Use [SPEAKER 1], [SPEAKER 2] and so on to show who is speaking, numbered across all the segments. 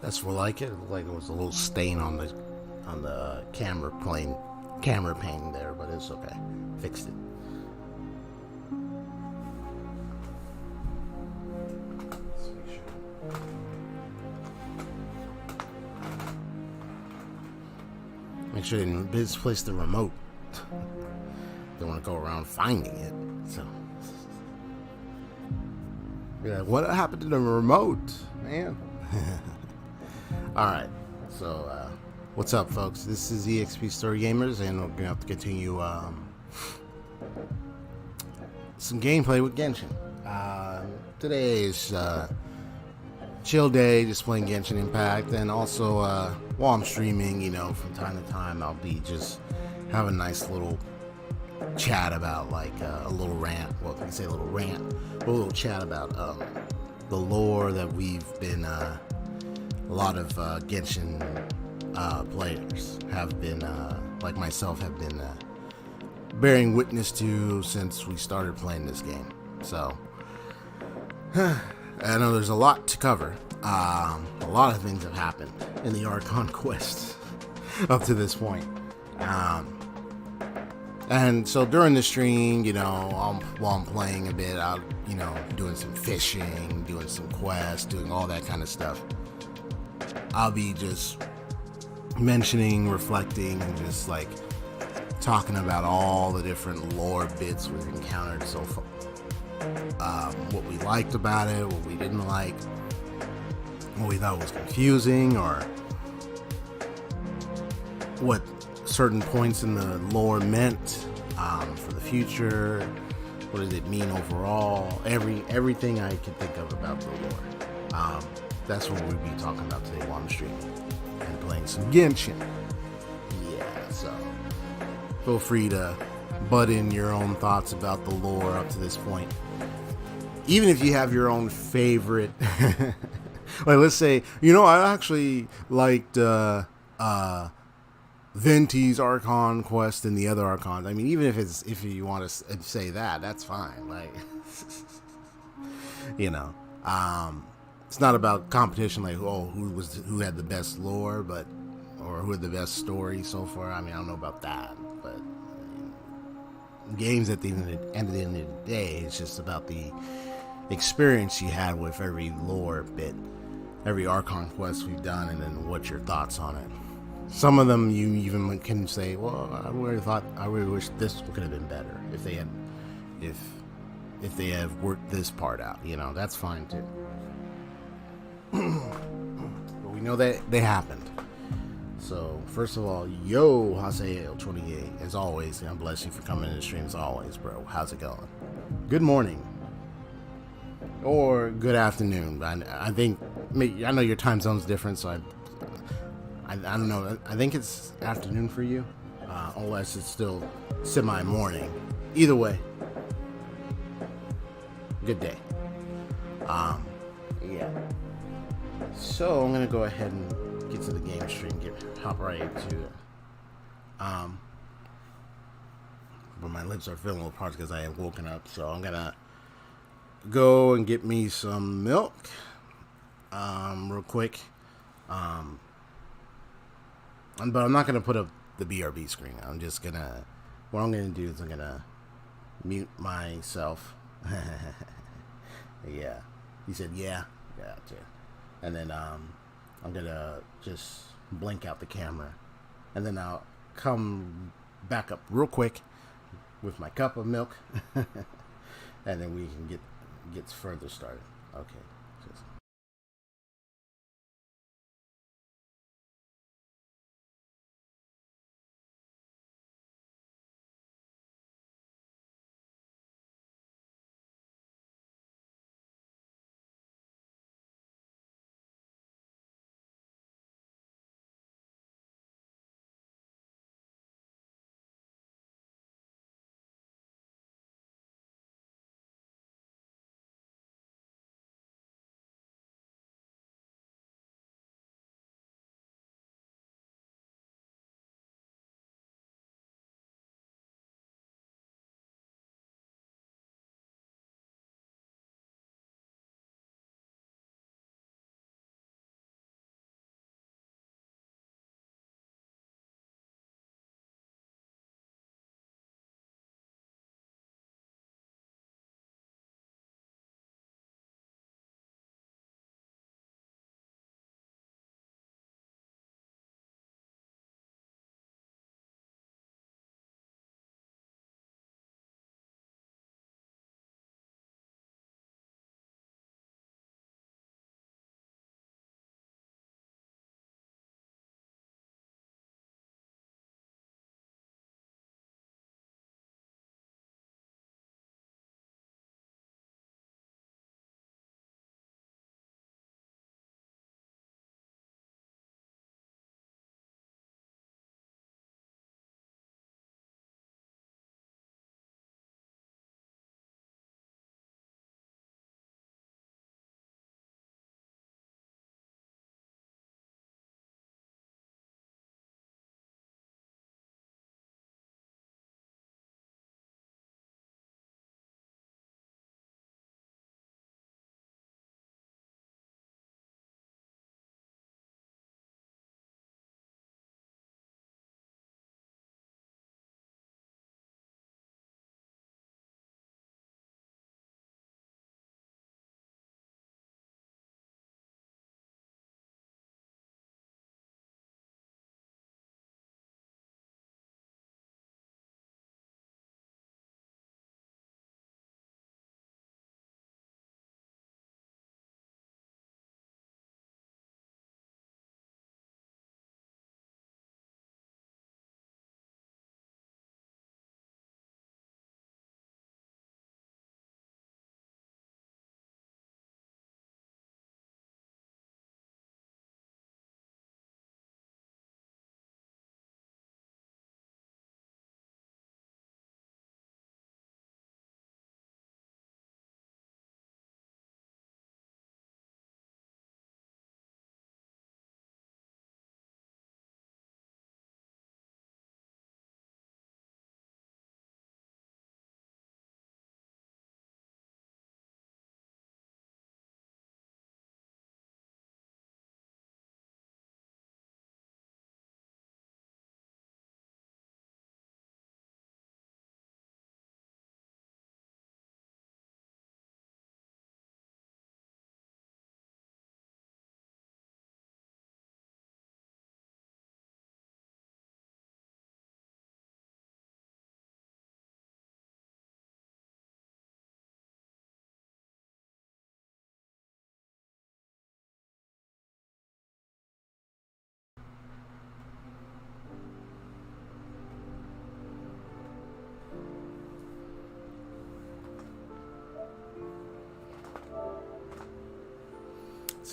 [SPEAKER 1] That's what like it. It looked like it was a little stain on the camera pane there, but it's okay. Fixed it. Make sure they misplace the remote. Don't want to go around finding it. So, yeah, what happened to the remote, man? Alright, so what's up, folks? This is EXP StoryGamerZ, and we're gonna have to continue some gameplay with Genshin. Today is chill day, just playing Genshin Impact, and also while I'm streaming, you know, from time to time, I'll be just have a nice little chat about like a little rant. Well, if you can say a little rant, a little chat about the lore that we've been. A lot of Genshin players have been, like myself, have been bearing witness to since we started playing this game. So, I know there's a lot to cover. A lot of things have happened in the Archon Quests up to this point. And so during the stream, you know, while I'm playing a bit, I'll, you know, doing some fishing, doing some quests, doing all that kind of stuff. I'll be just mentioning, reflecting, and just like talking about all the different lore bits we've encountered so far. What we liked about it, what we didn't like, what we thought was confusing, or what certain points in the lore meant for the future. What does it mean overall? Everything I can think of about the lore. That's what we'll be talking about today while I'm streaming and playing some Genshin. Yeah, so feel free to butt in your own thoughts about the lore up to this point. Even if you have your own favorite, like let's say, you know, I actually liked Venti's Archon Quest and the other Archons. I mean, even if you want to say that, that's fine. Like, you know, it's not about competition, like who had the best lore, or who had the best story so far. I mean, I don't know about that, but games at the end of the day, it's just about the experience you had with every lore bit, every Archon quest we've done, and then what's your thoughts on it. Some of them you even can say, well, I really wish this could have been better if if they have worked this part out. You know, that's fine too. But we know that they happened. So first of all, yo, Haseo28, as always, God bless you for coming in the stream as always, bro. How's it going? Good morning. Or good afternoon. I think, I know your time zone's different, so I don't know. I think it's afternoon for you, unless it's still semi-morning. Either way, good day. Yeah. So I'm gonna go ahead and get to the game stream, hop right into it. But my lips are feeling a little parched because I have woken up, so I'm gonna go and get me some milk, real quick. But I'm not gonna put up the BRB screen. What I'm gonna do is I'm gonna mute myself. Yeah, he said yeah, gotcha. And then I'm gonna just blink out the camera, and then I'll come back up real quick with my cup of milk, and then we can get further started. Okay.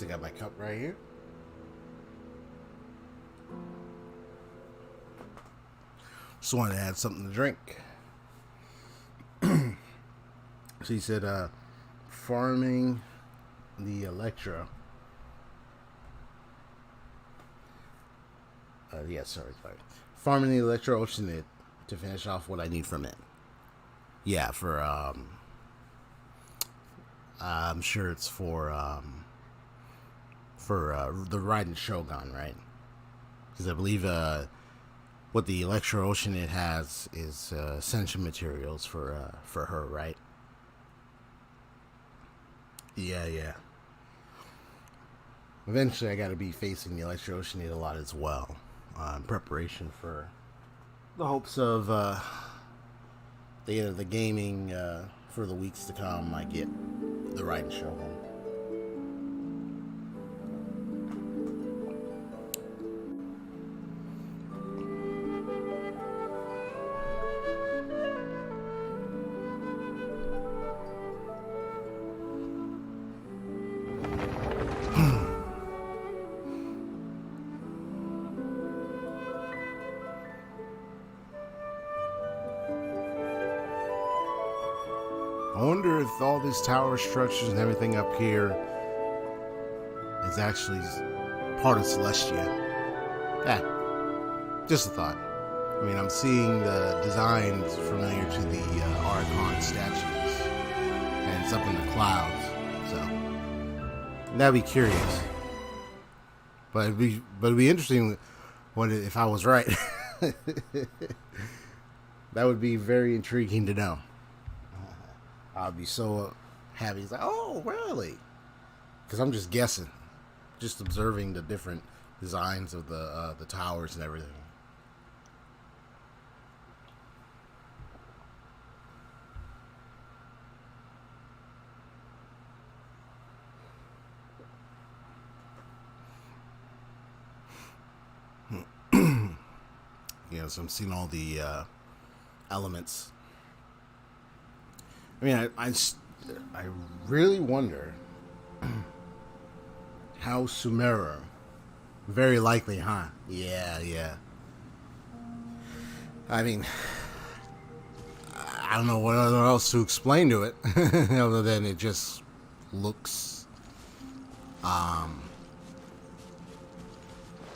[SPEAKER 1] Still got my cup right here. Just wanted to add something to drink. So he said, farming the Electro. Sorry. Farming the Electro Oceanid to finish off what I need from it. Yeah, for, I'm sure it's for the Raiden Shogun, right? Because I believe, what the Electro Oceanid has is, ascension materials for her, right? Yeah. Eventually, I got to be facing the Electro Oceanid a lot as well, in preparation for the hopes of the gaming for the weeks to come. I get the Raiden Shogun. I wonder if all these tower structures and everything up here is actually part of Celestia. Just a thought. I mean, I'm seeing the designs familiar to the Archon statues, and it's up in the clouds, so that'd be curious. But it'd be interesting if I was right. That would be very intriguing to know. I'll be so happy. It's like, oh, really? Because I'm just guessing, just observing the different designs of the towers and everything. So I'm seeing all the elements. I mean, I really wonder how Sumeru, very likely, huh? Yeah. I mean, I don't know what else to explain to it other than it just looks, well,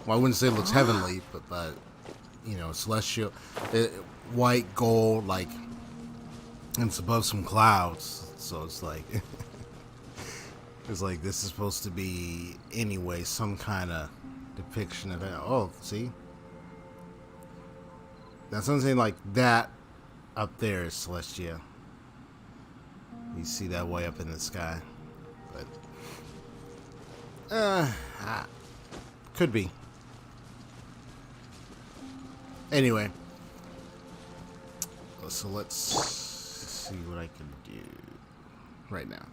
[SPEAKER 1] I wouldn't say it looks heavenly, but celestial, white, gold, like, and it's above some clouds, so it's like this is supposed to be anyway some kind of depiction of it. Oh, see, that's something like that up there is Celestia. You see that way up in the sky, but could be. Anyway, so let's see what I can do right now.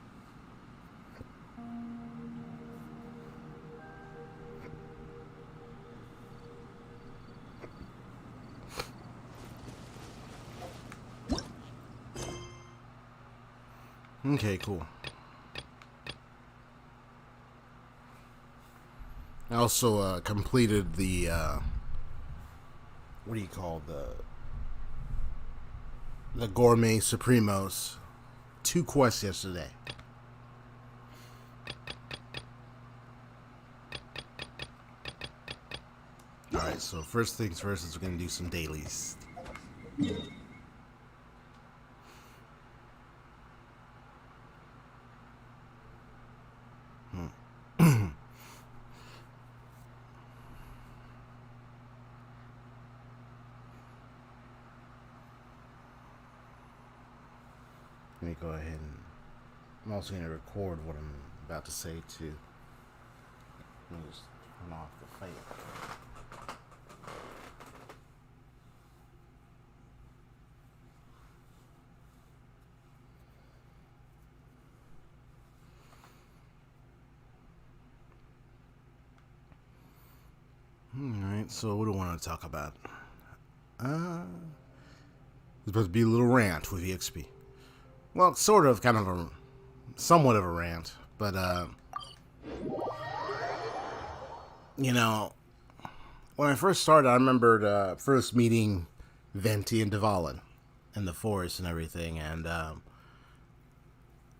[SPEAKER 1] Okay, cool. I also completed the what do you call the Gourmet Supremos 2 quests yesterday. Alright, so first things first is we're going to do some dailies. Let me go ahead and I'm also going to record what I'm about to say too. Let me just turn off the fan. Alright, so what do I want to talk about? It's supposed to be a little rant with EXP. Well, sort of, kind of somewhat of a rant, but You know, when I first started, I remembered first meeting Venti and Dvalin in the forest and everything, and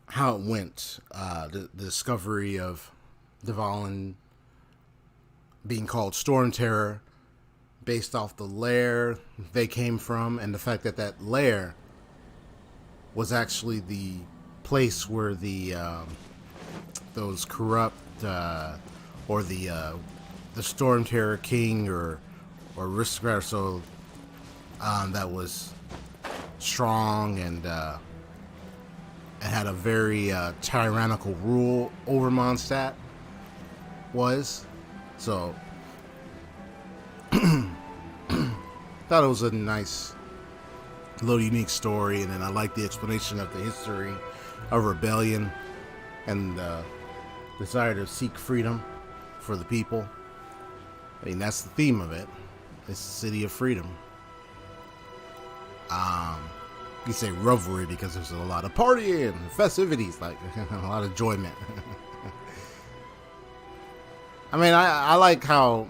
[SPEAKER 1] how it went. The discovery of Dvalin being called Storm Terror based off the lair they came from, and the fact that that lair was actually the place where the those corrupt or the Storm Terror King or aristocrat or so that was strong and had a very tyrannical rule over Mondstadt was. So thought it was a nice little unique story, and then I like the explanation of the history of rebellion and desire to seek freedom for the people. I mean, that's the theme of it. It's the city of freedom. You say revelry because there's a lot of partying, festivities, like a lot of enjoyment. I mean, I like how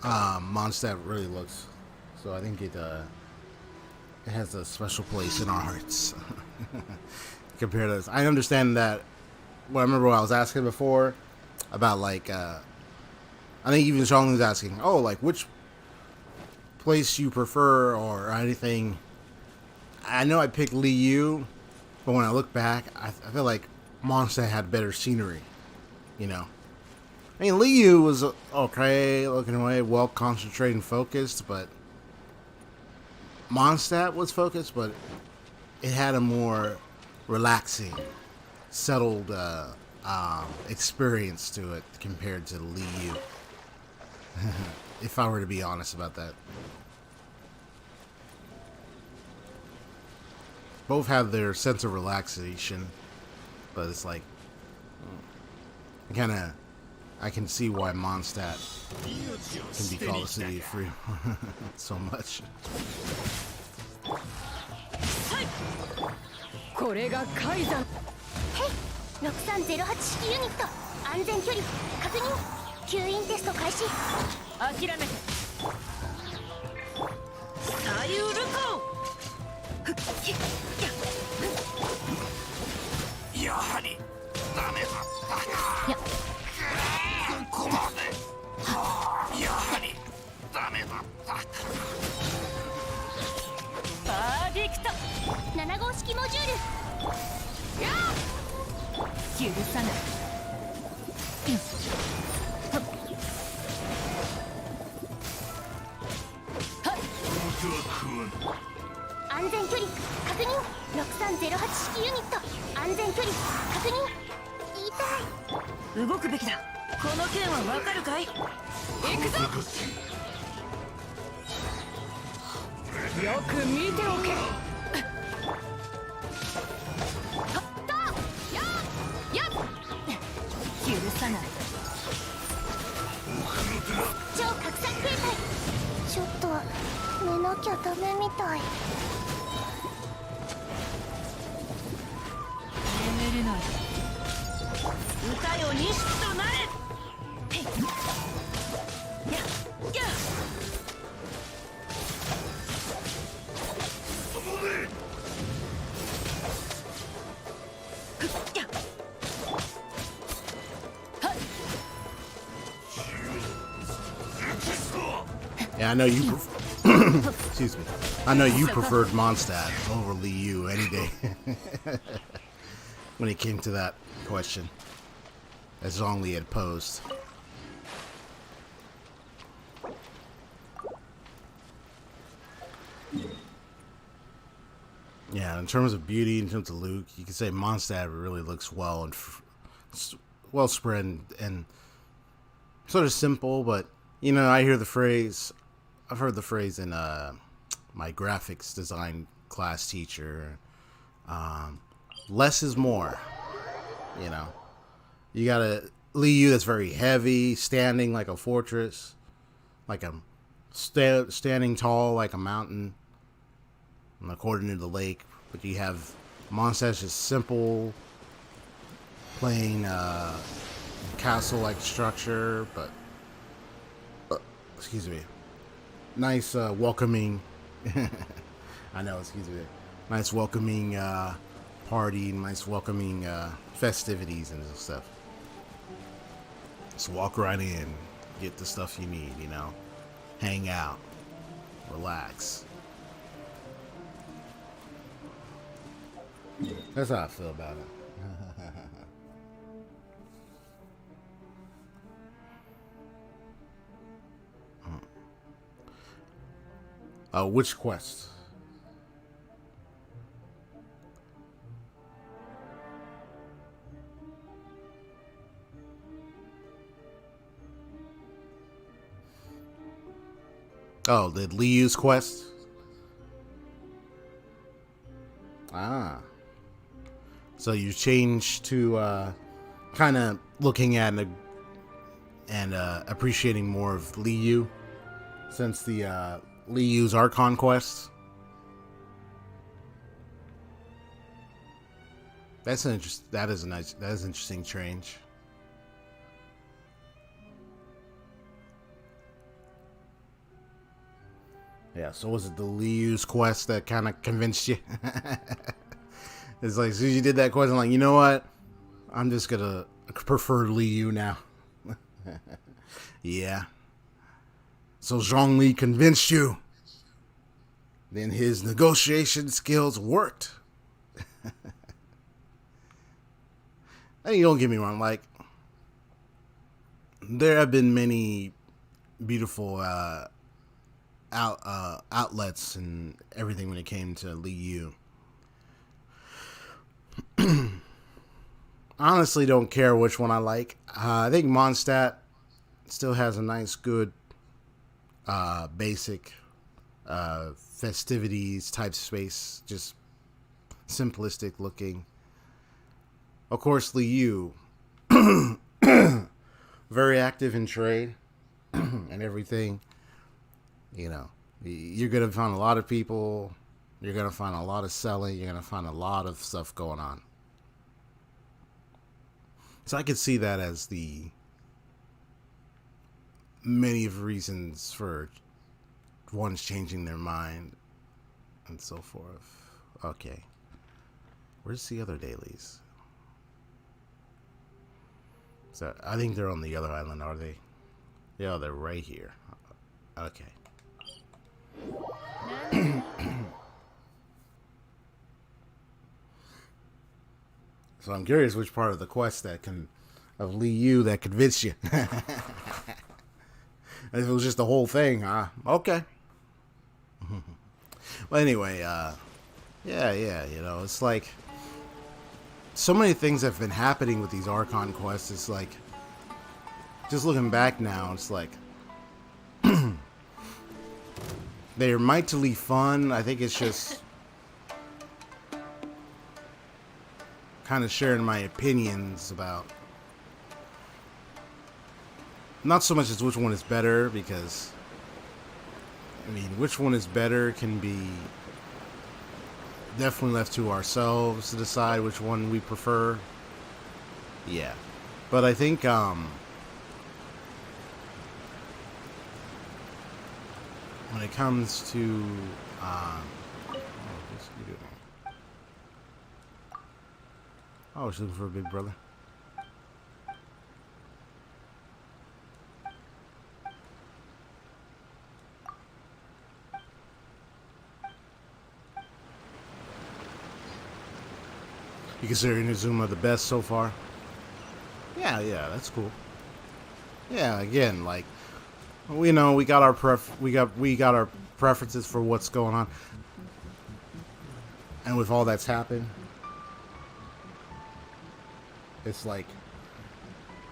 [SPEAKER 1] Mondstadt really looks, so I think it has a special place in our hearts compared to this. I understand that. Well, I remember what I was asking before about, like, I think even Sean was asking, oh, like, which place you prefer or anything. I know I picked Liu, but when I look back, I feel like Mondstadt had better scenery, you know. I mean, Liu was okay, looking away, well concentrated and focused, but Mondstadt was focused, but it had a more relaxing, settled experience to it compared to Liu. If I were to be honest about that. Both have their sense of relaxation, but it's like, I can see why Mondstadt can be called the city of freedom so much.
[SPEAKER 2] これが改ざん。
[SPEAKER 3] へい、6308式ユニット、安全距離確認。吸引テスト開始。
[SPEAKER 2] 諦めて。左右ルコ。
[SPEAKER 4] やはりダメだったか。ここまで。やはりダメだったか。
[SPEAKER 2] バーディクト。
[SPEAKER 3] 7号式モジュール。
[SPEAKER 2] やあ。許さない。
[SPEAKER 3] 安全距離確認。6308式ユニット、安全距離確認。痛い。
[SPEAKER 2] 動くべきだ。この件はわかるかい。行くぞ。よく見ておけ。許さない。
[SPEAKER 3] 超拡散形態。ちょっと寝なきゃダメみたい。
[SPEAKER 2] 眠れない。歌よ錦となれ。やや。
[SPEAKER 1] Yeah, I know you. Excuse me. I know you preferred Mondstadt over Liu any day. When it came to that question, as Zhongli had posed. Yeah, in terms of beauty, in terms of look, you can say Mondstadt really looks well and well spread and sort of simple, but you know, I hear the phrase. I've heard the phrase in my graphics design class teacher. Less is more. You know, you got a Liu that's very heavy, standing like a fortress, like a standing tall like a mountain, according to the lake. But you have Mondstadt's just simple, plain castle-like structure, but excuse me, nice welcoming. I know, excuse me. Nice welcoming party, nice welcoming festivities and stuff. Just walk right in, get the stuff you need, you know, hang out, relax. That's how I feel about it. Which quest? Oh, the Liu's quest? Ah. So you changed to kind of looking at and appreciating more of Liu since the Liu's Archon Quests. That is an interesting change. Yeah, so was it the Liu's quest that kind of convinced you? It's like, as soon as you did that quest, I'm like, you know what? I'm just gonna prefer Liu now. Yeah. So Zhongli convinced you. Then his negotiation skills worked. And you don't get me wrong, like, there have been many beautiful outlets and everything when it came to Liu. Honestly, don't care which one I like. I think Mondstadt still has a nice, good, basic festivities type space, just simplistic looking. Of course, Liu, very active in trade and everything. You know, you're gonna find a lot of people. You're gonna find a lot of selling. You're gonna find a lot of stuff going on. So I could see that as the many of reasons for ones changing their mind and so forth. Okay. Where's the other dailies? So I think they're on the other island, are they? Yeah, they're right here. Okay. So I'm curious which part of the quest of Liu that convinced you. If it was just the whole thing, okay. Well, anyway, yeah, you know, it's like so many things have been happening with these Archon quests. It's like, just looking back now, it's like they're mightily fun. I think it's just kind of sharing my opinions about, not so much as which one is better, because I mean, which one is better can be definitely left to ourselves to decide which one we prefer. Yeah, but I think when it comes to I was looking for a big brother. You consider Inazuma the best so far? Yeah, that's cool. Yeah, again, like, we know we got our preferences for what's going on, and with all that's happened, it's like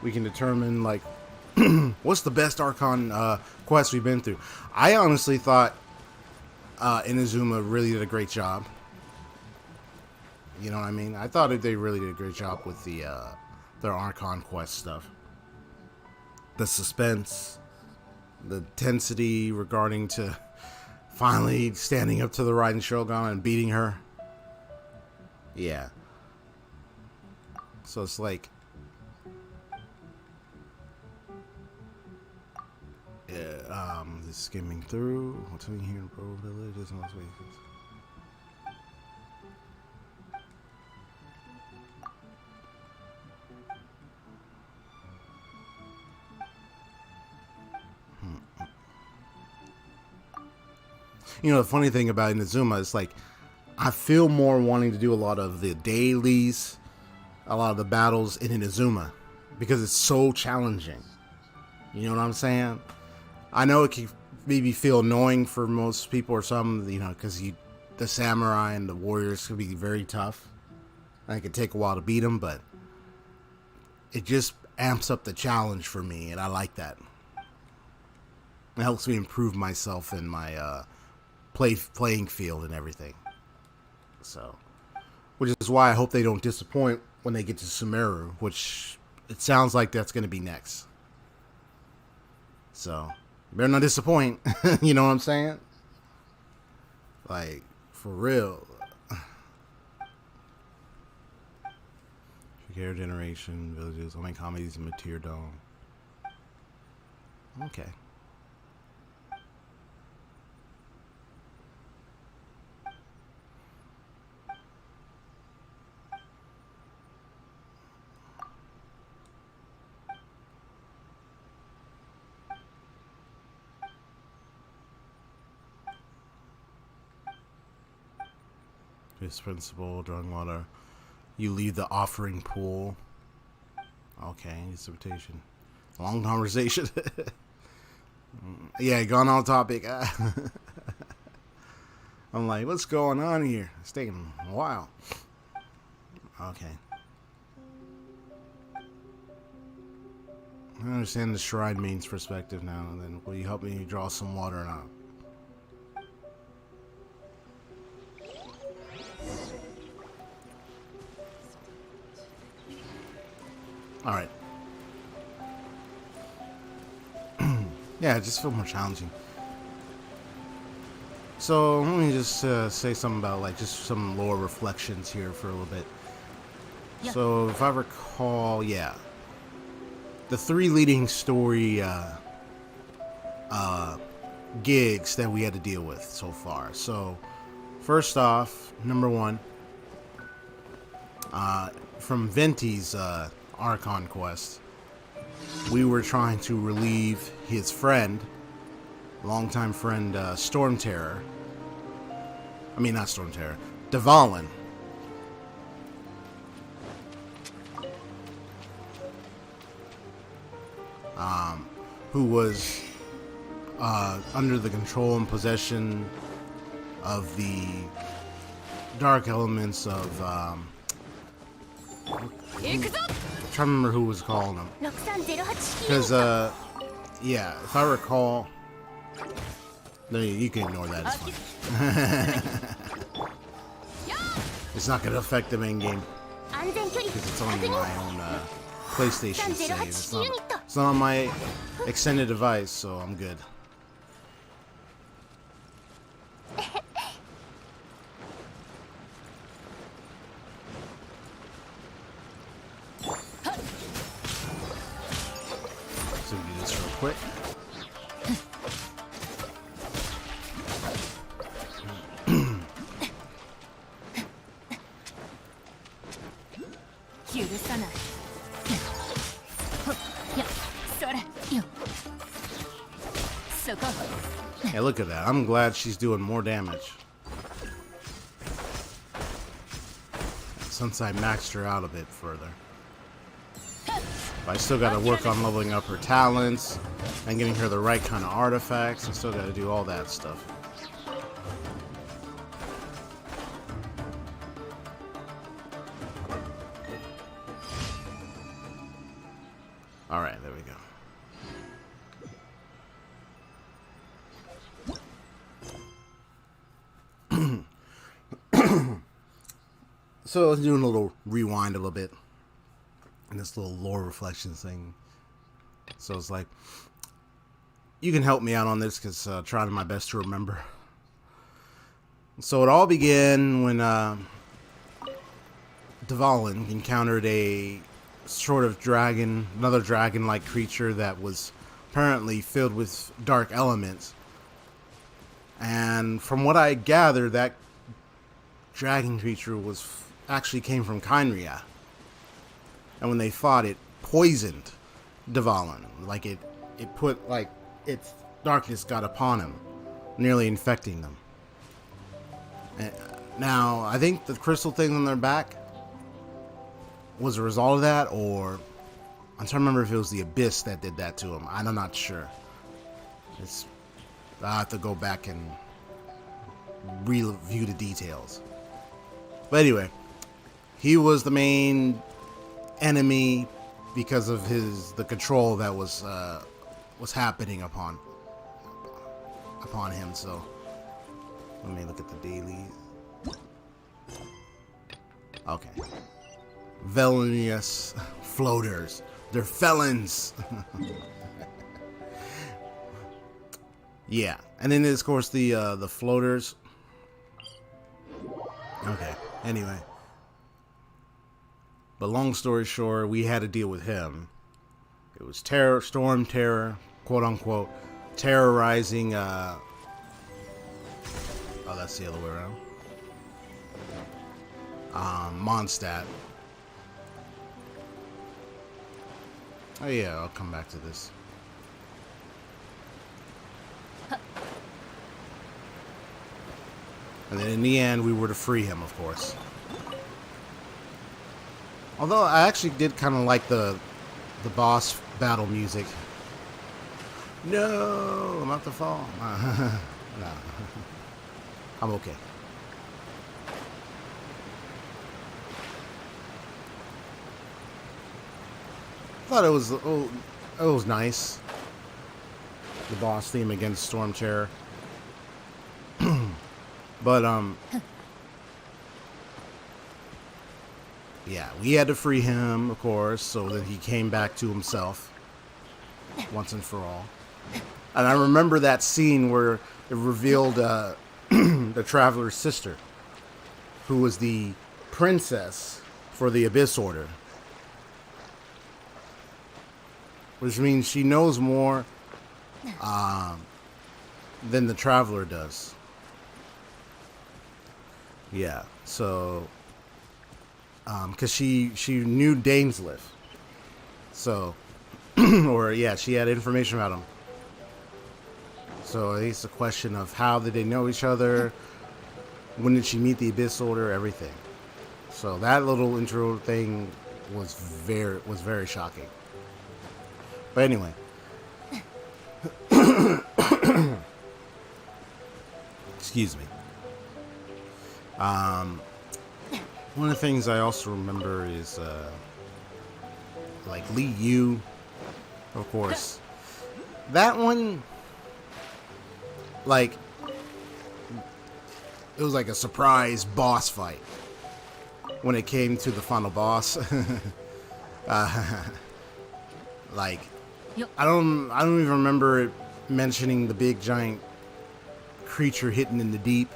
[SPEAKER 1] we can determine like what's the best Archon quest we've been through. I honestly thought Inazuma really did a great job. You know what I mean? I thought they really did a great job with their Archon Quest stuff. The suspense, the intensity regarding to finally standing up to the Raiden Shogun and beating her. Yeah. So it's like, yeah. This is skimming through. What's in here in Bro Village? There's no spaces. You know, the funny thing about Inazuma is like, I feel more wanting to do a lot of the dailies, a lot of the battles in Inazuma, because it's so challenging. You know what I'm saying? I know it can maybe feel annoying for most people or some, you know, because the samurai and the warriors can be very tough. And it can take a while to beat them, but it just amps up the challenge for me, and I like that. It helps me improve myself in my playing field and everything. So, which is why I hope they don't disappoint when they get to Sumeru, which it sounds like that's going to be next. So, better not disappoint. You know what I'm saying? Like, for real. Care generation, villages, only comedies in Mateer Dome. Okay. This principle, drawing water. You leave the offering pool. Okay, invitation. Long conversation. Yeah, gone on topic. I'm like, what's going on here? It's taking a while. Okay. I understand the shrine maid's perspective now. And then will you help me draw some water now? All right. Yeah, it just feels more challenging. So let me just say something about like just some lore reflections here for a little bit. Yeah. So if I recall, yeah, the 3 leading story gigs that we had to deal with so far. So first off, number 1, from Venti's Archon Quests, we were trying to relieve his friend, longtime friend, Storm Terror. I mean, not Storm Terror, Dvalin. Who was under the control and possession of the dark elements of I'm trying to remember who was calling him. Because, yeah, if I recall... No, you can ignore that, it's fine. It's not going to affect the main game. Because it's on my own PlayStation save. It's not on my extended device, so I'm good. So we do this real quick. Hey, look at that. I'm glad she's doing more damage. Since I maxed her out a bit further. But I still got to work on leveling up her talents and getting her the right kind of artifacts. I still got to do all that stuff. Alright, there we go. So let's do a little rewind a little bit. And this little lore reflections thing. So it's like, you can help me out on this because trying my best to remember. So it all began when Dvalin encountered a sort of dragon, another dragon-like creature that was apparently filled with dark elements. And from what I gather, that dragon creature actually came from Kynria. And when they fought, it poisoned Dvalin. Like it put, like, its darkness got upon him, nearly infecting them. And now, I think the crystal thing on their back was a result of that, or I'm trying to remember if it was the Abyss that did that to him. I'm not sure. I have to go back and review the details. But anyway, he was the main enemy because of the control that was happening upon him. So let me look at the dailies. Okay. Villainous floaters. They're felons. Yeah. And then there's, of course, the floaters. Okay. Anyway. But long story short, we had to deal with him. It was storm terror, quote unquote, terrorizing, oh, that's the other way around. Mondstadt. Oh yeah, I'll come back to this. And then in the end, we were to free him, of course. Although I actually did kind of like the boss battle music. No, I'm about to fall. No, I'm okay. I thought it was nice. The boss theme against Storm Terror. But yeah, we had to free him, of course, so that he came back to himself once and for all. And I remember that scene where it revealed the Traveler's sister, who was the princess for the Abyss Order. Which means she knows more than the Traveler does. Yeah, so because she knew Dainsleif, so or yeah, she had information about him. So it's a question of how did they know each other? When did she meet the Abyss Order? Everything. So that little intro thing was very shocking. But anyway. Excuse me. One of the things I also remember is like Li Yu, of course. That one, like, it was like a surprise boss fight when it came to the final boss. Like, I don't even remember it mentioning the big giant creature hidden in the deep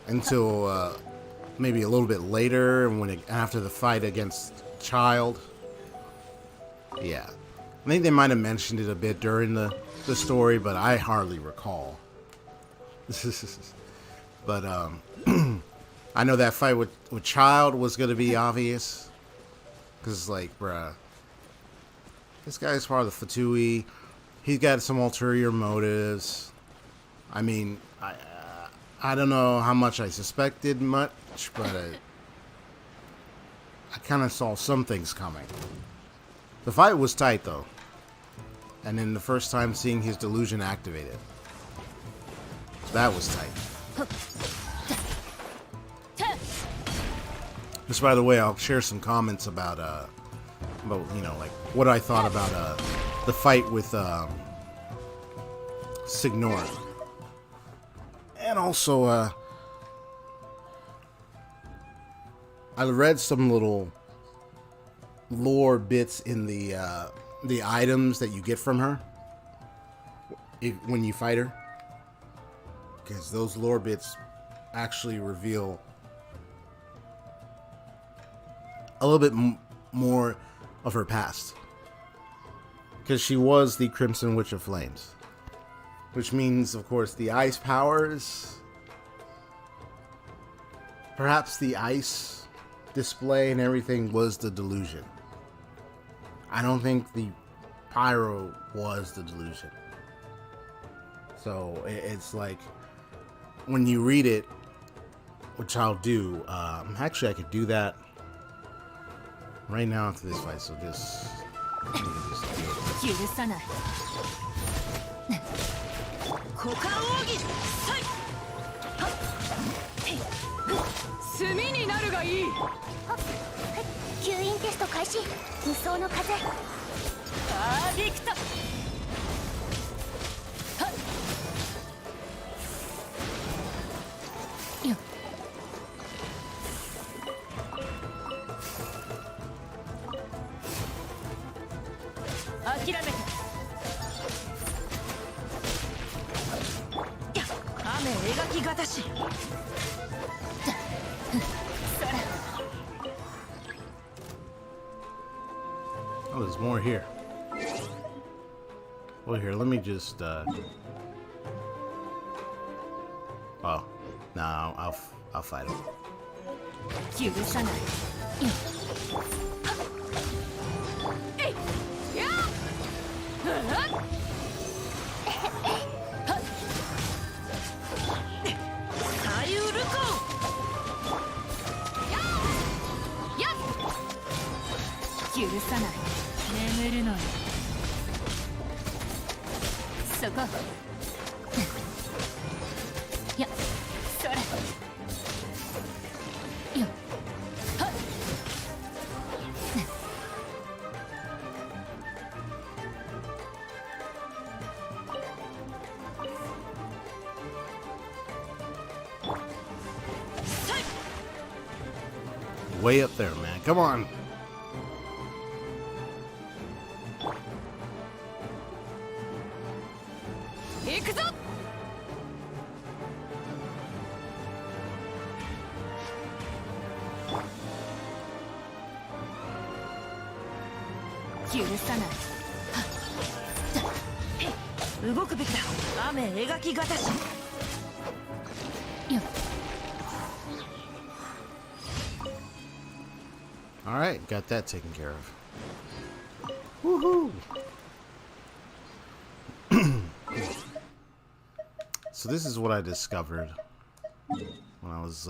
[SPEAKER 1] until maybe a little bit later, and after the fight against Child. Yeah, I think they might have mentioned it a bit during the story, but I hardly recall. But I know that fight with Child was going to be obvious, because like, bruh, this guy's part of the Fatui. He's got some ulterior motives. I mean, I don't know how much I suspected much, but I kind of saw some things coming. The fight was tight, though. And then the first time seeing his delusion activated. That was tight. Just by the way, I'll share some comments about you know, like, what I thought about the fight with Signor. And also, I read some little lore bits in the items that you get from her when you fight her, because those lore bits actually reveal a little bit more of her past. Because she was the Crimson Witch of Flames. Which means, of course, the ice powers. Perhaps the ice display and everything was the delusion. I don't think the pyro was the delusion. So it's like, when you read it, which I'll do, actually I could do that right now after this fight, so just do it.
[SPEAKER 2] 許さない。股間奥義さい。はっ。炭になるがいい。
[SPEAKER 3] はっ吸引テスト開始。無双の風。
[SPEAKER 2] パーフェクト。はっ。よっ。諦めた。雨描きがたし。それ。
[SPEAKER 1] Oh, there's more here. Well, here, let me just, Oh, no, I'll fight him.
[SPEAKER 2] 許さない。よっ。えい。やっ。左右ルコやっ。許さない。眠るのよ。そこ。やっ。それ。よっ。はっ。
[SPEAKER 1] Way up there, man. Come on.
[SPEAKER 2] 行くぞ。許さない。はっ。動くべきだ。雨描きがたし。よっ。
[SPEAKER 1] All right, got that taken care of. Woohoo! So this is what I discovered when I was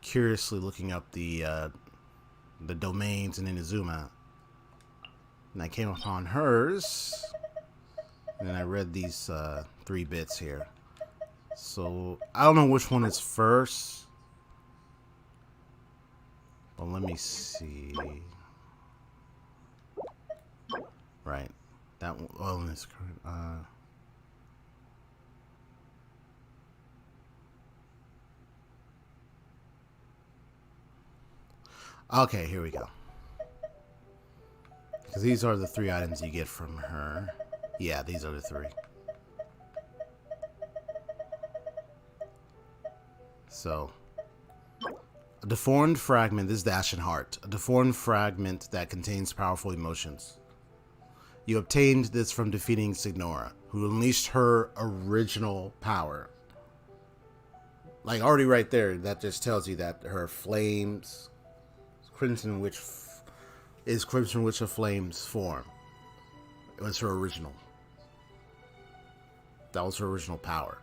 [SPEAKER 1] curiously looking up the domains in Inazuma, and I came upon hers, and then I read these 3 bits here. So I don't know which one is first. Well, let me see. Right. That one. Oh, this current. Okay, here we go. Because these are the 3 items you get from her. Yeah, these are the 3. So. A deformed fragment. This is the Ashen Heart. A deformed fragment that contains powerful emotions. You obtained this from defeating Signora, who unleashed her original power. Like, already right there, that just tells you that her flames, Crimson Witch, is Crimson Witch of Flames form. It was her original. That was her original power.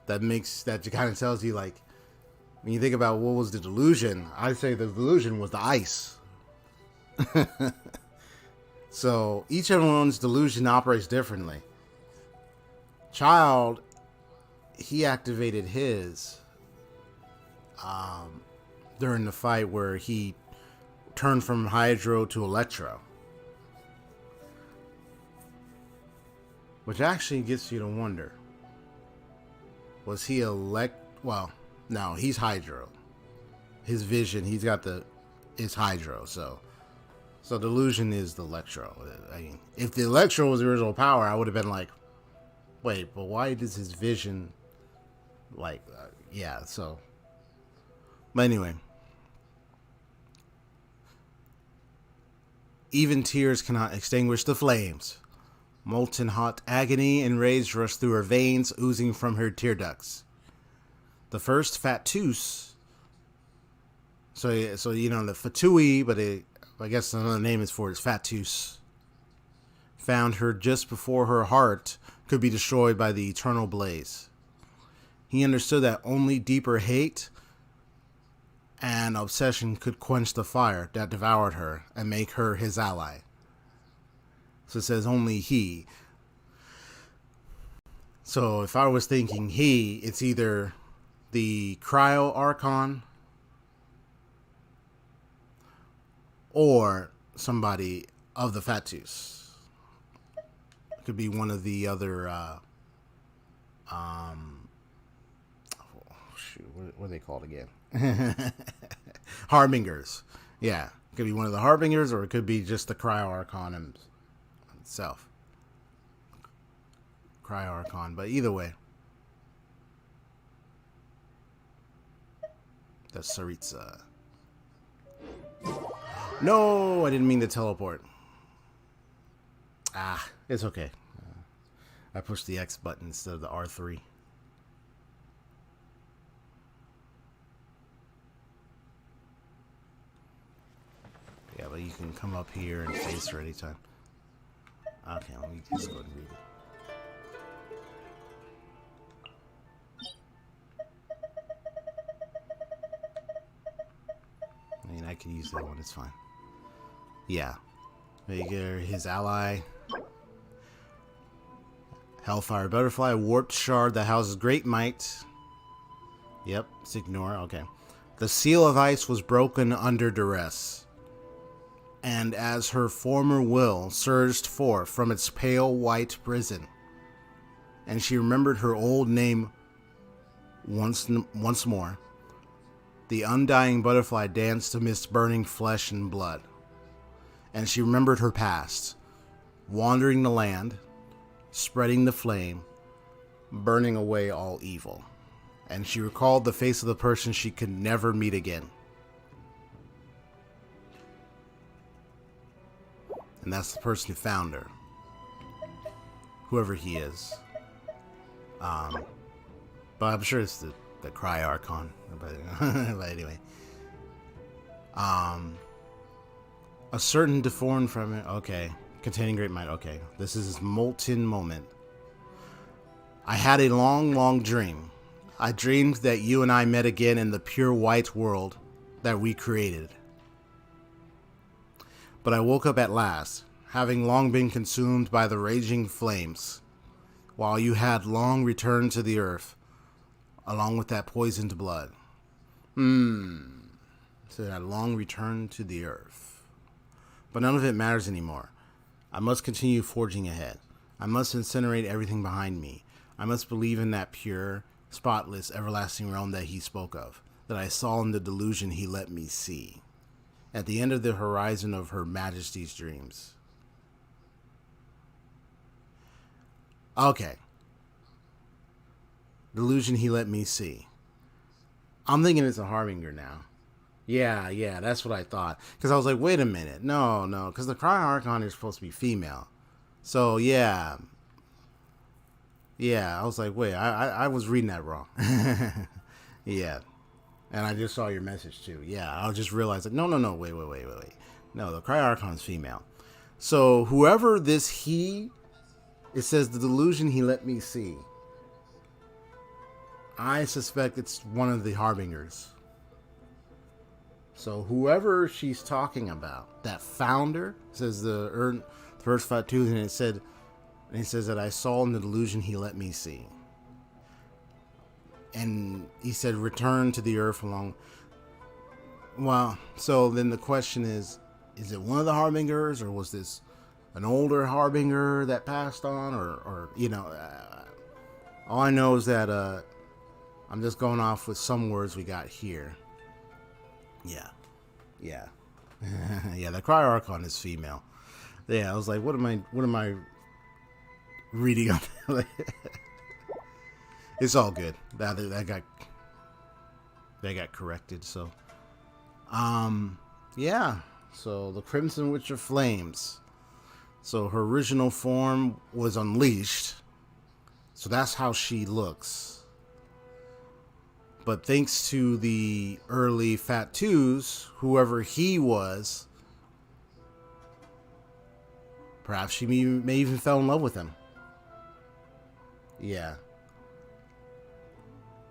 [SPEAKER 1] That kind of tells you, like, when you think about what was the delusion, I'd say the delusion was the ice. So each everyone's delusion operates differently. Child, he activated his during the fight where he turned from Hydro to Electro, which actually gets you to wonder. Was he well, no, he's Hydro. His vision, he's got is Hydro, so delusion is the Electro. I mean, if the Electro was the original power, I would have been like, wait, but why does his vision, like, yeah, so. But anyway. Even tears cannot extinguish the flames. Molten hot agony and rage rushed through her veins, oozing from her tear ducts. The first Fatus, so you know the Fatui, but I guess another name is for it is Fatus, found her just before her heart could be destroyed by the eternal blaze. He understood that only deeper hate and obsession could quench the fire that devoured her and make her his ally. So it says only he. So if I was thinking he, it's either the Cryo Archon or somebody of the Fatus. It could be one of the other what are they called again? Harbingers. Yeah. It could be one of the Harbingers, or it could be just the Cryo Archon itself. Cryo Archon. But either way. That's Saritsa. No, I didn't mean to teleport. It's okay. I pushed the X button instead of the R3. Yeah, but you can come up here and face her anytime. Okay, let me just go ahead and read it. I mean, I can use that one, it's fine. Yeah. His ally. Hellfire Butterfly, a warped shard that houses great might. Yep, let's ignore. Okay. The seal of ice was broken under duress, and as her former will surged forth from its pale white prison, and she remembered her old name once more, the undying butterfly danced amidst burning flesh and blood, and she remembered her past, wandering the land, spreading the flame, burning away all evil. And she recalled the face of the person she could never meet again. And that's the person who found her. Whoever he is. But I'm sure it's the Cry Archon. But anyway. A certain deformed from it. Okay. Containing great might. Okay. This is his molten moment. I had a long, long dream. I dreamed that you and I met again in the pure white world that we created. But I woke up at last, having long been consumed by the raging flames, while you had long returned to the earth, along with that poisoned blood. So that long returned to the earth. But none of it matters anymore. I must continue forging ahead. I must incinerate everything behind me. I must believe in that pure, spotless, everlasting realm that he spoke of, that I saw in the delusion he let me see, at the end of the horizon of Her Majesty's dreams. Okay. Delusion he let me see. I'm thinking it's a Harbinger now. Yeah, that's what I thought. Because I was like, wait a minute. No, because the Cry Archon is supposed to be female. So, yeah, I was like, wait, I was reading that wrong. Yeah. And I just saw your message too. Yeah, I just realized that, no, wait. No, the Cry Archon's female. So whoever this he, it says the delusion he let me see. I suspect it's one of the Harbingers. So whoever she's talking about, that founder, says the first Fatu, and it says that I saw in the delusion he let me see. And he said, return to the earth along. Well, so then the question is it one of the Harbingers, or was this an older Harbinger that passed on, or all I know is that I'm just going off with some words we got here. Yeah. Yeah, the Cry Archon is female. Yeah, I was like, what am I reading on that? It's all good. That got corrected. So, yeah. So the Crimson Witcher Flames. So her original form was unleashed. So that's how she looks. But thanks to the early Fat Twos, whoever he was, perhaps she may even fell in love with him. Yeah.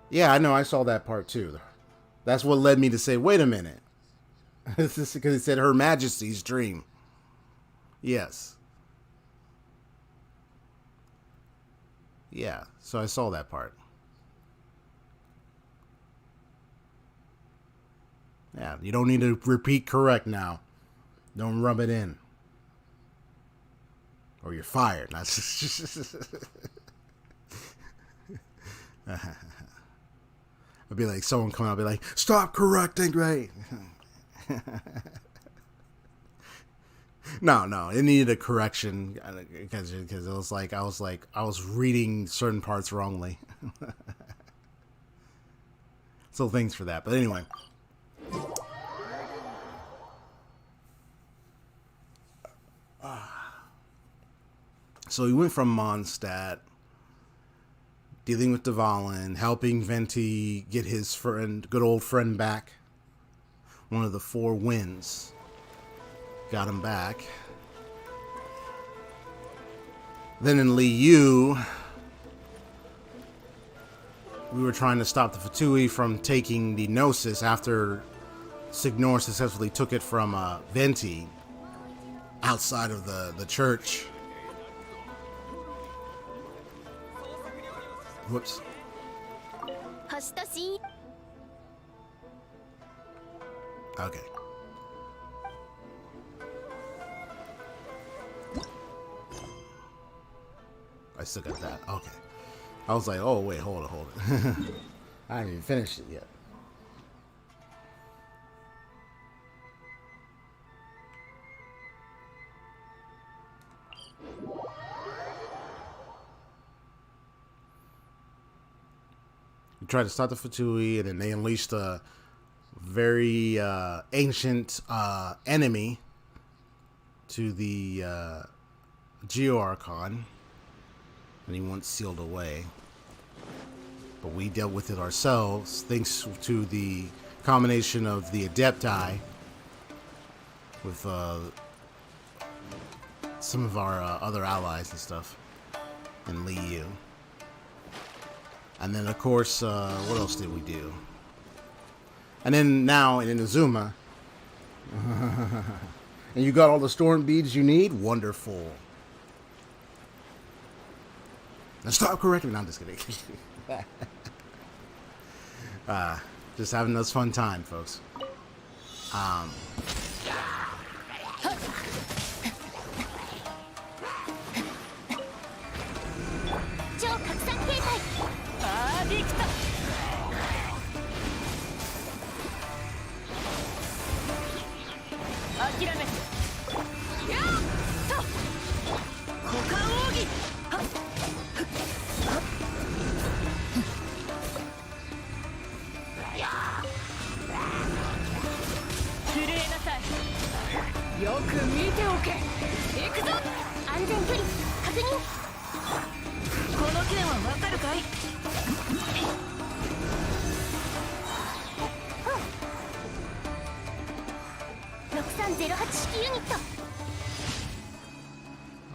[SPEAKER 1] Yeah, I know. I saw that part too. That's what led me to say, wait a minute. This is because it said Her Majesty's dream. Yes. Yeah, so I saw that part. Yeah, you don't need to repeat correct now. Don't rub it in. Or you're fired. I'd be like, someone come out and be like, stop correcting me. No, it needed a correction because it was like I was reading certain parts wrongly. So thanks for that. But anyway. So we went from Mondstadt, dealing with Dvalin, helping Venti get his friend, good old friend back. One of the 4 winds. Got him back. Then in Liu, we were trying to stop the Fatui from taking the Gnosis after Signor successfully took it from Venti outside of the church. Whoops. Okay. I still got that. Okay. I was like, oh, wait, hold it. I haven't even finished it yet. We tried to stop the Fatui, and then they unleashed a very ancient enemy to the Geo-Archon, and he once sealed away. But we dealt with it ourselves, thanks to the combination of the Adepti with some of our other allies and stuff in Liu. And then, of course, what else did we do? And then now in Inazuma, and you got all the storm beads you need? Wonderful. Now stop correcting me. No, I'm just kidding. Just having this fun time, folks.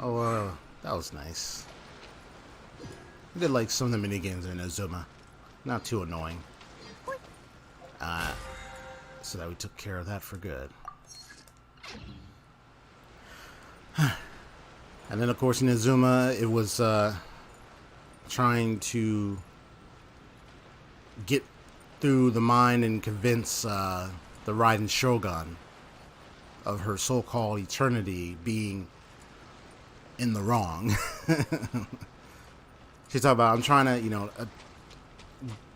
[SPEAKER 1] Oh, that was nice. I did like some of the minigames in Inazuma. Not too annoying. So that we took care of that for good. And then, of course, in Inazuma, it was trying to get through the mind and convince the Raiden Shogun of her so-called eternity being in the wrong. She's talking about, I'm trying to,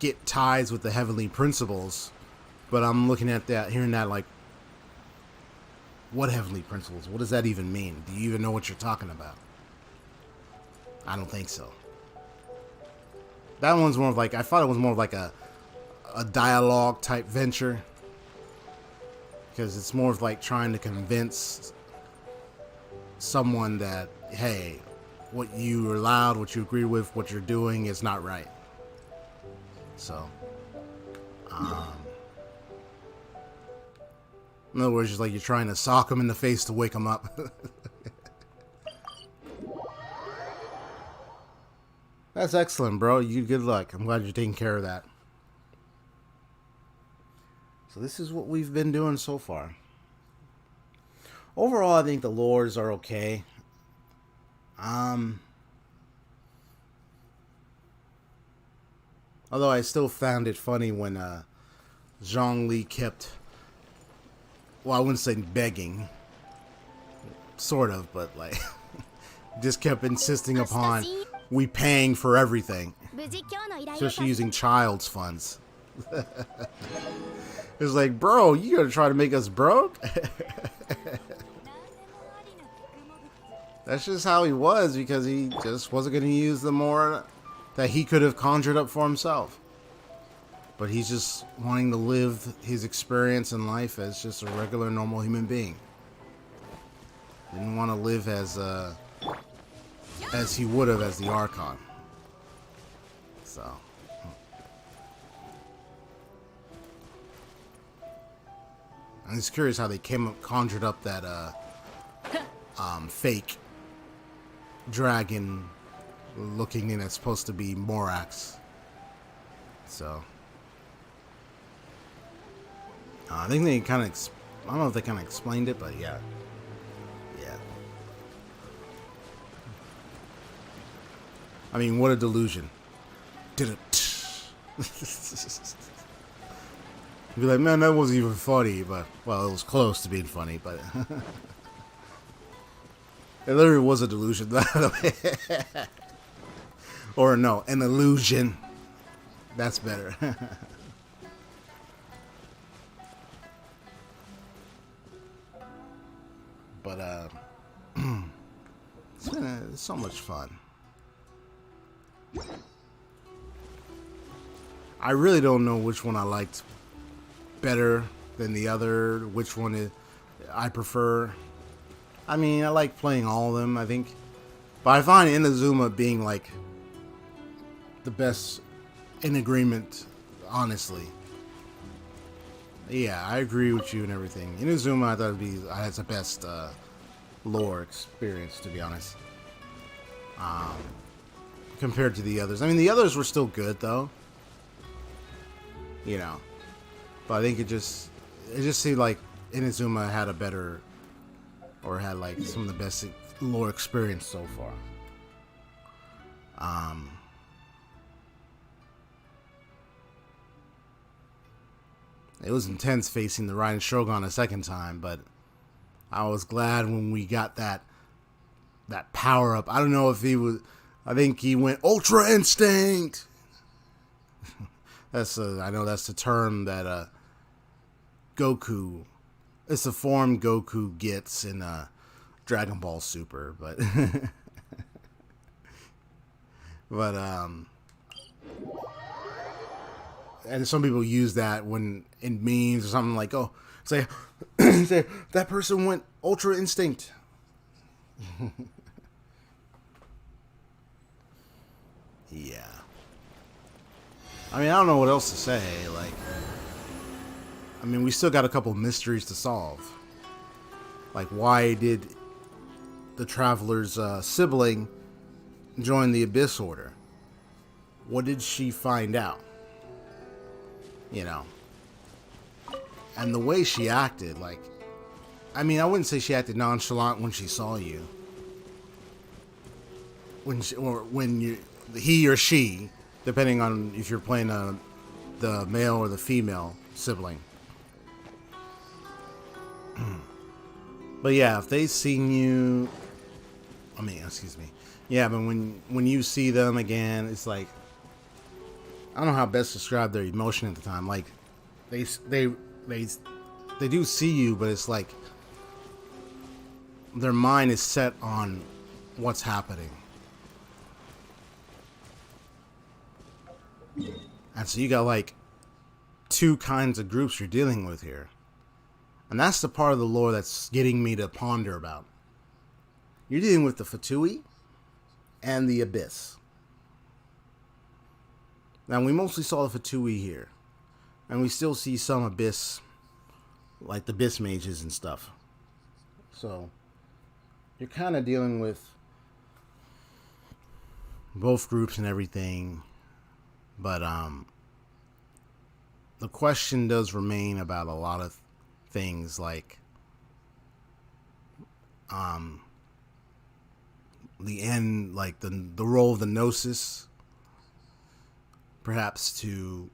[SPEAKER 1] get ties with the heavenly principles, but I'm looking at that, hearing that, like, what heavenly principles? What does that even mean? Do you even know what you're talking about? I don't think so. That one's more of like, I thought it was more of like a dialogue type venture. because it's more of like trying to convince someone that, hey, what you allowed, what you agree with, what you're doing is not right. So, in other words, just like you're trying to sock them in the face to wake them up. That's excellent, bro. You good luck. I'm glad you're taking care of that. So this is what we've been doing so far. Overall, I think the lores are okay. Although I still found it funny when Zhongli kept, well, I wouldn't say begging, sort of, but like just kept insisting upon we paying for everything, especially using child's funds. It's like, bro, you gonna try to make us broke? That's just how he was, because he just wasn't gonna use the more that he could have conjured up for himself. But he's just wanting to live his experience in life as just a regular, normal human being. Didn't want to live as he would have as the Archon. So. I'm just curious how they conjured up that fake dragon looking in that's supposed to be Morax. So I think they kind of I don't know if they kind of explained it, but yeah. I mean, what a delusion. Did it. You'd be like, man, that wasn't even funny, but, well, it was close to being funny, but it literally was a delusion, by the way. Or no, an illusion. That's better. But it's been so much fun. I really don't know which one I liked better than the other, which one I prefer. I mean, I like playing all of them, I think. But I find Inazuma being like the best in agreement, honestly. Yeah, I agree with you and everything. Inazuma, I thought had the best lore experience, to be honest. Compared to the others. I mean, the others were still good, though. You know. But I think it just seemed like Inazuma had a better, or had like some of the best lore experience so far. It was intense facing the Raiden Shogun a second time, but I was glad when we got that power up. I don't know if he was. I think he went Ultra Instinct. I know that's the term that Goku. It's the form Goku gets in Dragon Ball Super, but and some people use that when in memes or something like, oh, say that person went Ultra Instinct. Yeah. I mean, I don't know what else to say. Like, I mean, we still got a couple mysteries to solve. Like, why did the Traveler's sibling join the Abyss Order? What did she find out? You know. And the way she acted, like, I mean, I wouldn't say she acted nonchalant when she saw you. He or she, depending on if you're playing the male or the female sibling. But yeah, if they seen you, excuse me. Yeah, but when you see them again, it's like, I don't know how best to describe their emotion at the time. Like, they do see you, but it's like their mind is set on what's happening. And so you got like two kinds of groups you're dealing with here. And that's the part of the lore that's getting me to ponder about. You're dealing with the F2P and the Abyss. Now, we mostly saw the F2P here. And we still see some Abyss, like the Abyss mages and stuff. So, you're kind of dealing with both groups and everything. But, the question does remain about a lot of things like, the end, like the role of the Gnosis, perhaps to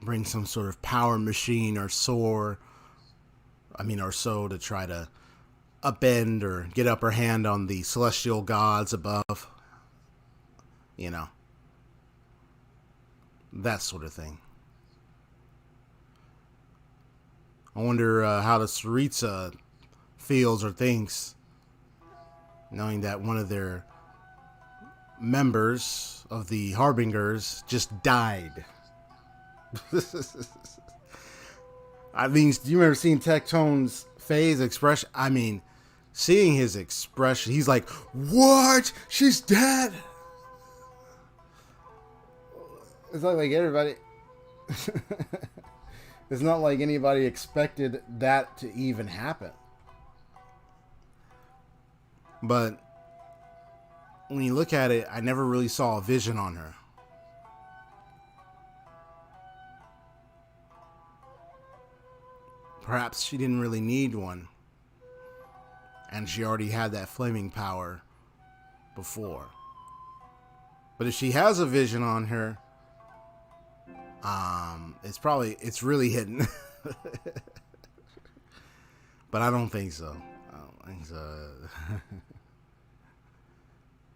[SPEAKER 1] bring some sort of power machine or so to try to upend or get upper hand on the celestial gods above, you know, that sort of thing. I wonder how the Tsaritsa feels or thinks, knowing that one of their members of the Harbingers just died. I mean, do you remember seeing Tectone's phase expression? I mean, seeing his expression, he's like, "What? She's dead?" It's not like everybody. It's not like anybody expected that to even happen. But when you look at it, I never really saw a vision on her. Perhaps she didn't really need one, and she already had that flaming power before. But if she has a vision on her, it's really hidden. But I don't think so.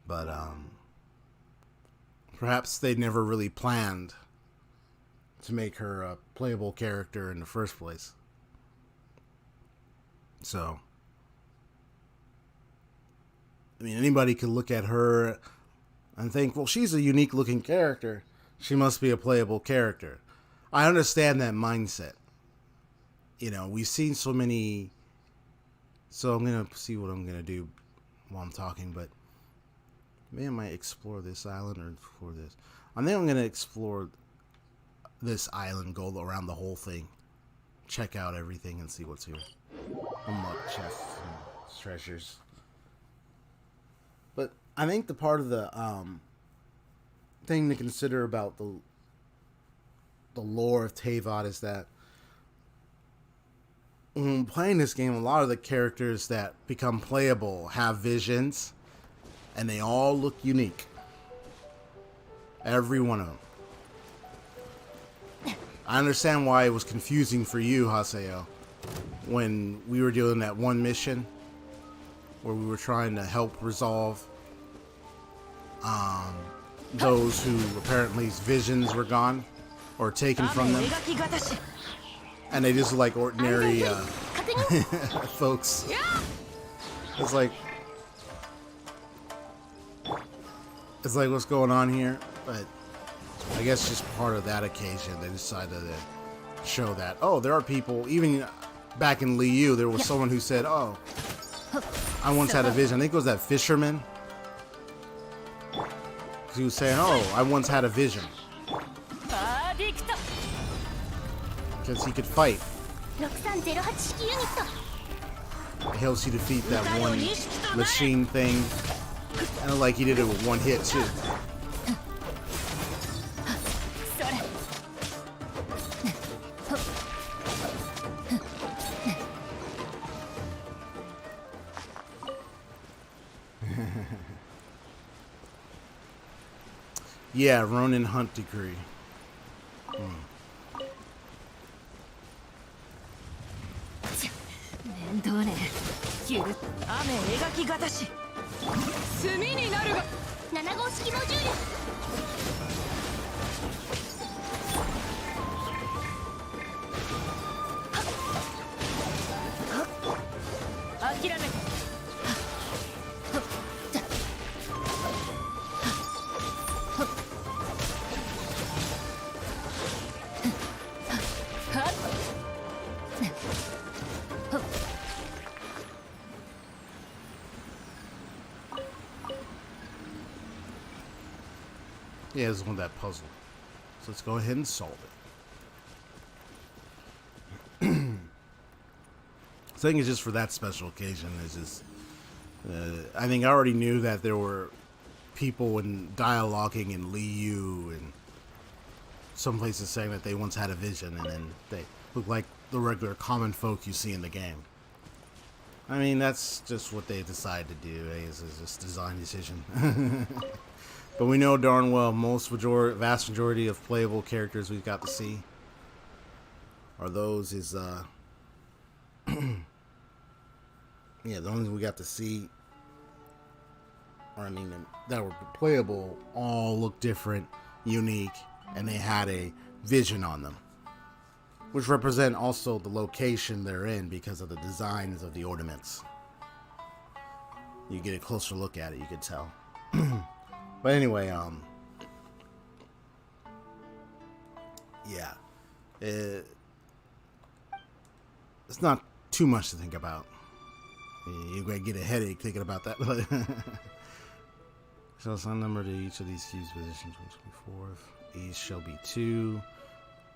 [SPEAKER 1] But perhaps they never really planned to make her a playable character in the first place. So, I mean, anybody could look at her and think, well, she's a unique looking character. She must be a playable character. I understand that mindset. You know, we've seen so many. So I'm going to see what I'm going to do while I'm talking, but maybe I might explore this island or explore this. I think I'm going to explore this island, go around the whole thing, check out everything and see what's here. Unlock chests and treasures. But I think the part of the thing to consider about the lore of Teyvat is that when playing this game, a lot of the characters that become playable have visions, and they all look unique. Every one of them. I understand why it was confusing for you, Haseo, when we were doing that one mission where we were trying to help resolve those who apparently visions were gone or taken from them, and they just look like ordinary folks. It's like what's going on here? But I guess just part of that occasion they decided to show that, oh, there are people, even back in Liu, there was someone who said, oh, I once had a vision. I think it was that fisherman. He was saying, oh, I once had a vision. Because he could fight. It helps you defeat that one machine thing. And like he did it with one hit too. Yeah, Ronin Hunt Decree. Yeah, it's one that puzzle. So let's go ahead and solve it. I think it's just for that special occasion. It's just, I think I already knew that there were people in dialoguing in Liu and some places saying that they once had a vision, and then they look like the regular common folk you see in the game. I mean, that's just what they decide to do. It's just a design decision. But we know darn well vast majority of playable characters we've got to see are those yeah, the ones we got to see, or I mean, that were playable, all look different, unique, and they had a vision on them, which represent also the location they're in because of the designs of the ornaments. You get a closer look at it, you could tell. But anyway, yeah, it's not too much to think about. You're going to get a headache thinking about that. Shall assign number to each of these fused positions. 124. East shall be 2,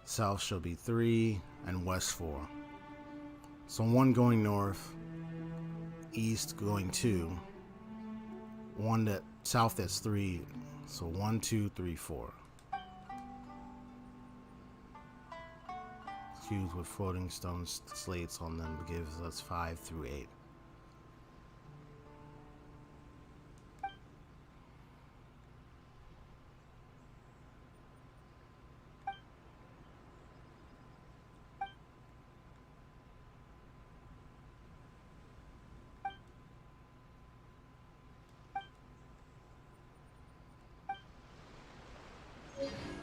[SPEAKER 1] south shall be 3, and west 4. So 1 going north, east going 2, 1 that south that's 3. So 1, 2, 3, 4. Cubes with floating stone slates on them gives us 5 through 8.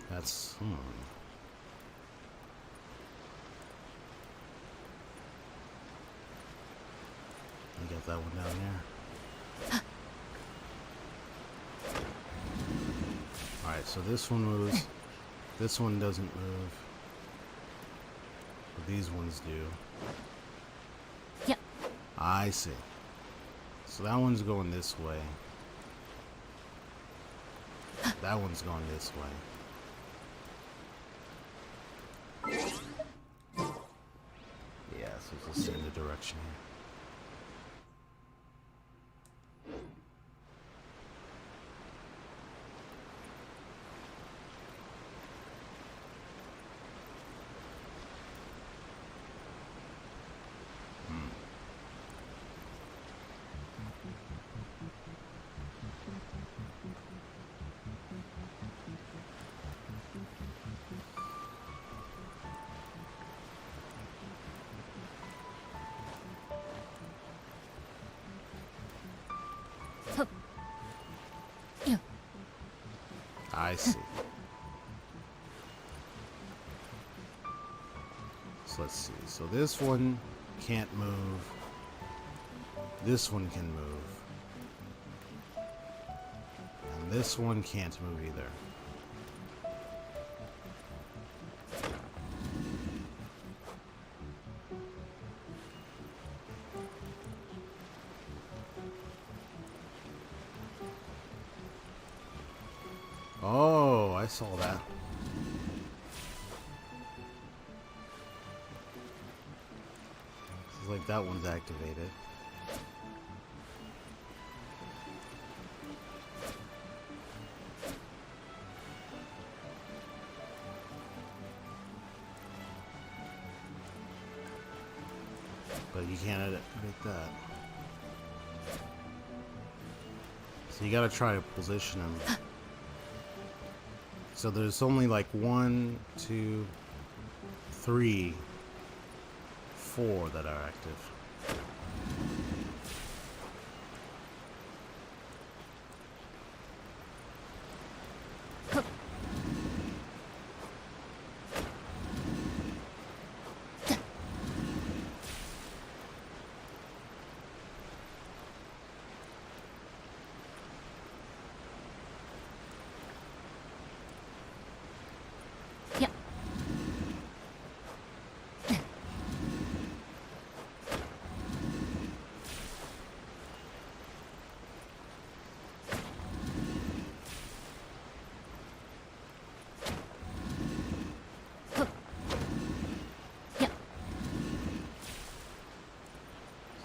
[SPEAKER 1] That's I got that one down there. Alright, so this one moves. This one doesn't move. But these ones do.
[SPEAKER 2] Yep.
[SPEAKER 1] I see. So that one's going this way. That one's going this way. Yeah, so it's the same direction here. I see. So let's see. So this one can't move. This one can move. And this one can't move either. Oh, I saw that. It's like that one's activated. But you can't edit that. So you gotta try to position them. So there's only like 1, 2, 3, 4 that are active.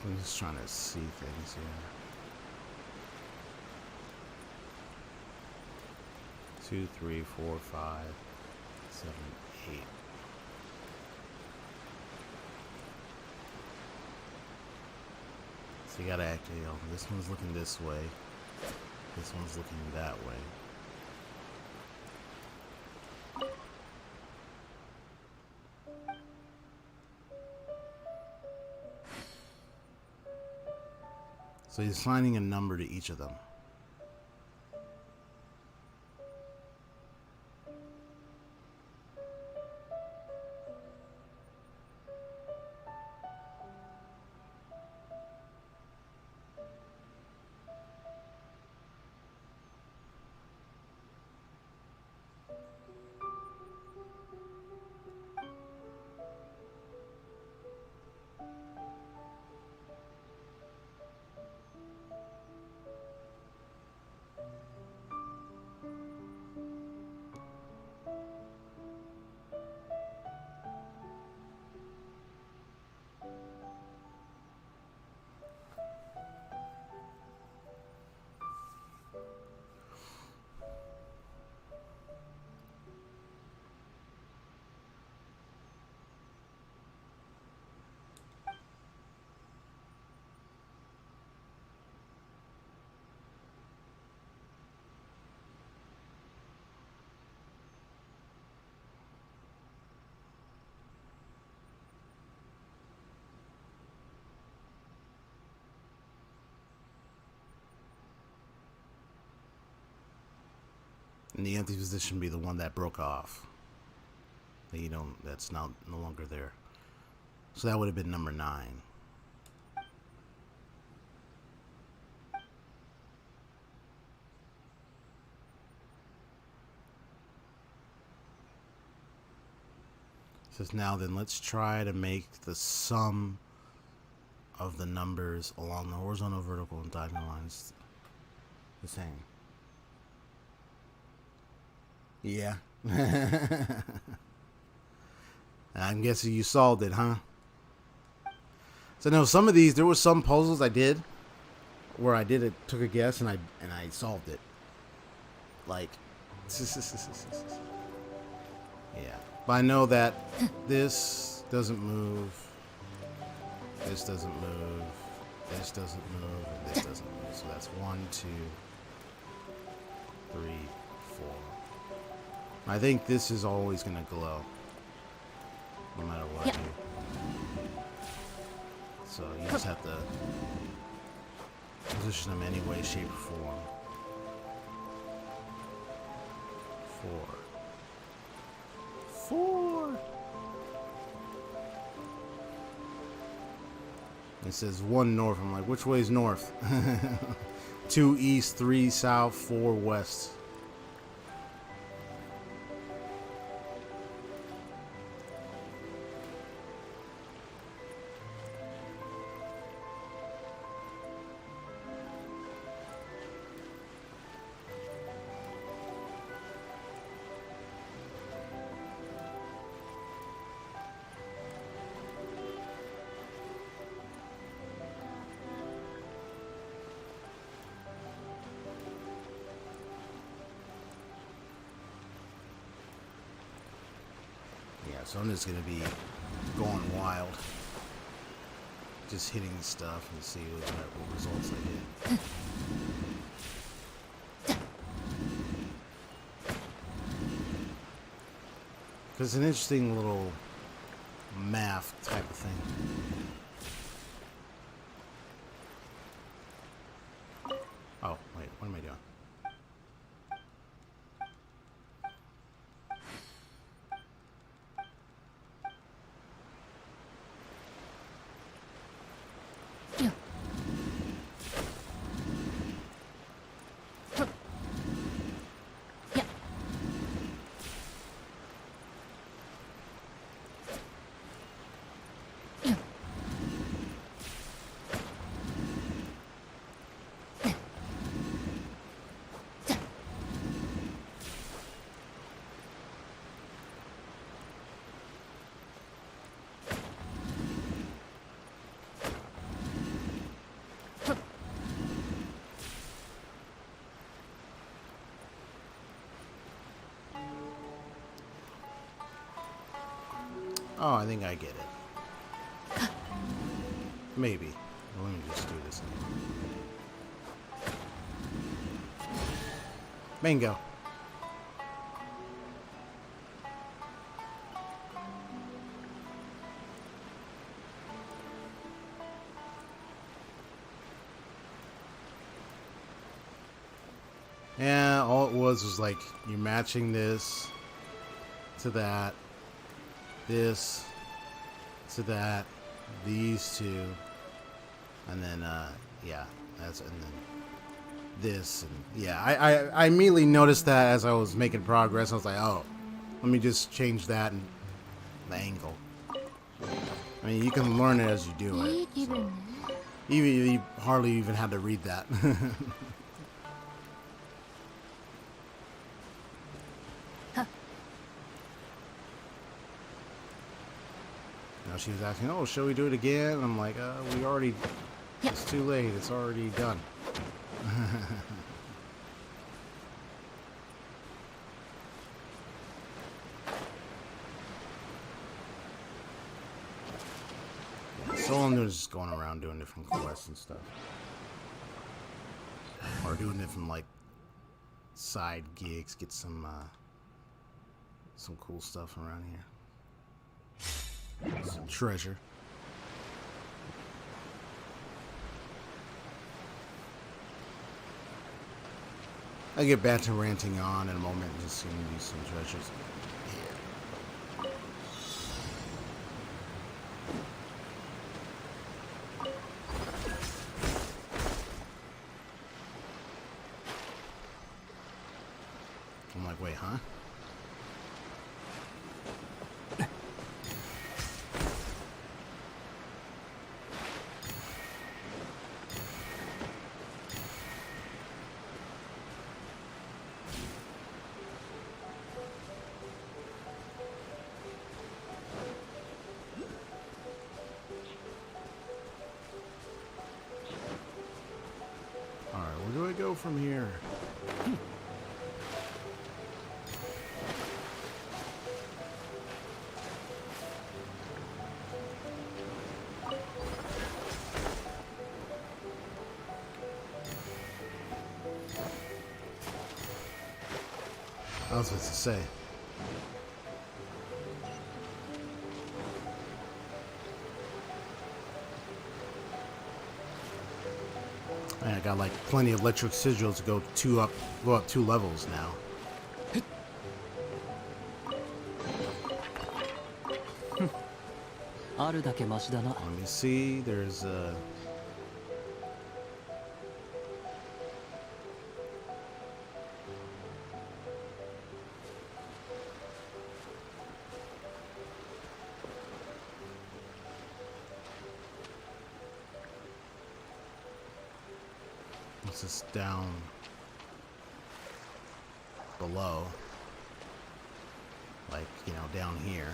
[SPEAKER 1] I'm just trying to see things here. 2, 3, 4, 5, 7, 8. So you gotta actually, this one's looking this way. This one's looking that way. So he's assigning a number to each of them. And the empty position be the one that broke off. That you don't, that's now no longer there. So that would have been number 9. Says now then let's try to make the sum of the numbers along the horizontal, vertical, and diagonal lines the same. Yeah. I'm guessing you solved it, huh? So no, some of these, there was some puzzles I did where I did it, took a guess, and I solved it. Like, yeah. But I know that this doesn't move, this doesn't move, this doesn't move, and this doesn't move. So that's 1, 2, 3, 4. I think this is always going to glow, no matter what I do. So you just have to position them any way, shape, or form. 4. It says 1 north. I'm like, which way is north? 2 east, 3 south, 4 west. So I'm just gonna be going wild, just hitting stuff and see what results I get. Because it's an interesting little math type of thing. Oh wait, what am I doing? Oh, I think I get it. Maybe. Well, let me just do this. Bingo. Yeah, all it was like you're matching this to that, this to that, these two, and then yeah, that's and then this and yeah. I immediately noticed that as I was making progress. I was like, oh, let me just change that and the angle. I mean, you can learn it as you do it. So. You hardly even had to read that. She was asking, oh, shall we do it again? And I'm like, we already, it's too late. It's already done. So all I'm doing is just going around doing different quests and stuff. Or doing different, like, side gigs, get some cool stuff around here. Some treasure. I'll get back to ranting on in a moment and just gonna use some treasures. Yeah. I'm like, wait, huh? Where do I go from here? I was supposed to say. I got like plenty of electric sigils to go up 2 levels now. Let me see. There's what's this down below? Like, you know, down here.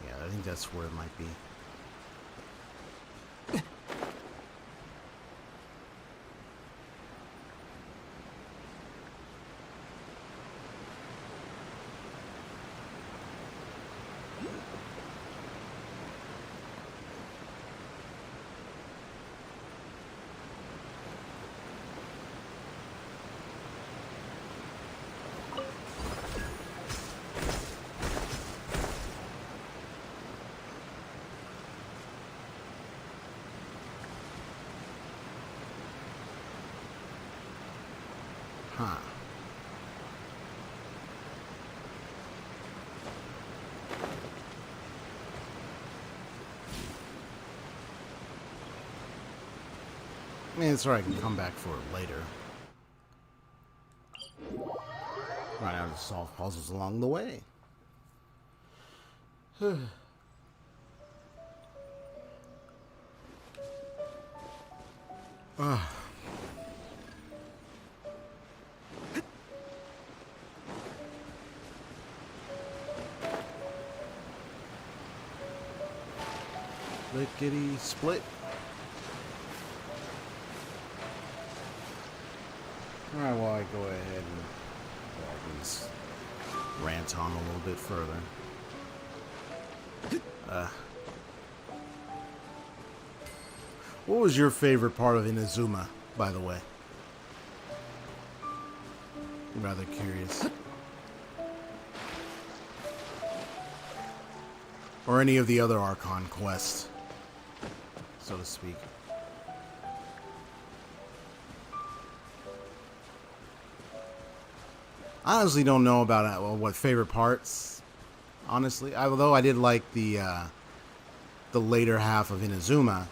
[SPEAKER 1] Yeah, I think that's where it might be. Huh. I mean, it's alright, I can come back for it later. Right now, to solve puzzles along the way. Lickety split. Alright, well, I go ahead and I can just rant on a little bit further. What was your favorite part of Inazuma, by the way? I'm rather curious. Or any of the other Archon Quests, so to speak. I honestly don't know about what favorite parts, honestly. Although I did like the later half of Inazuma.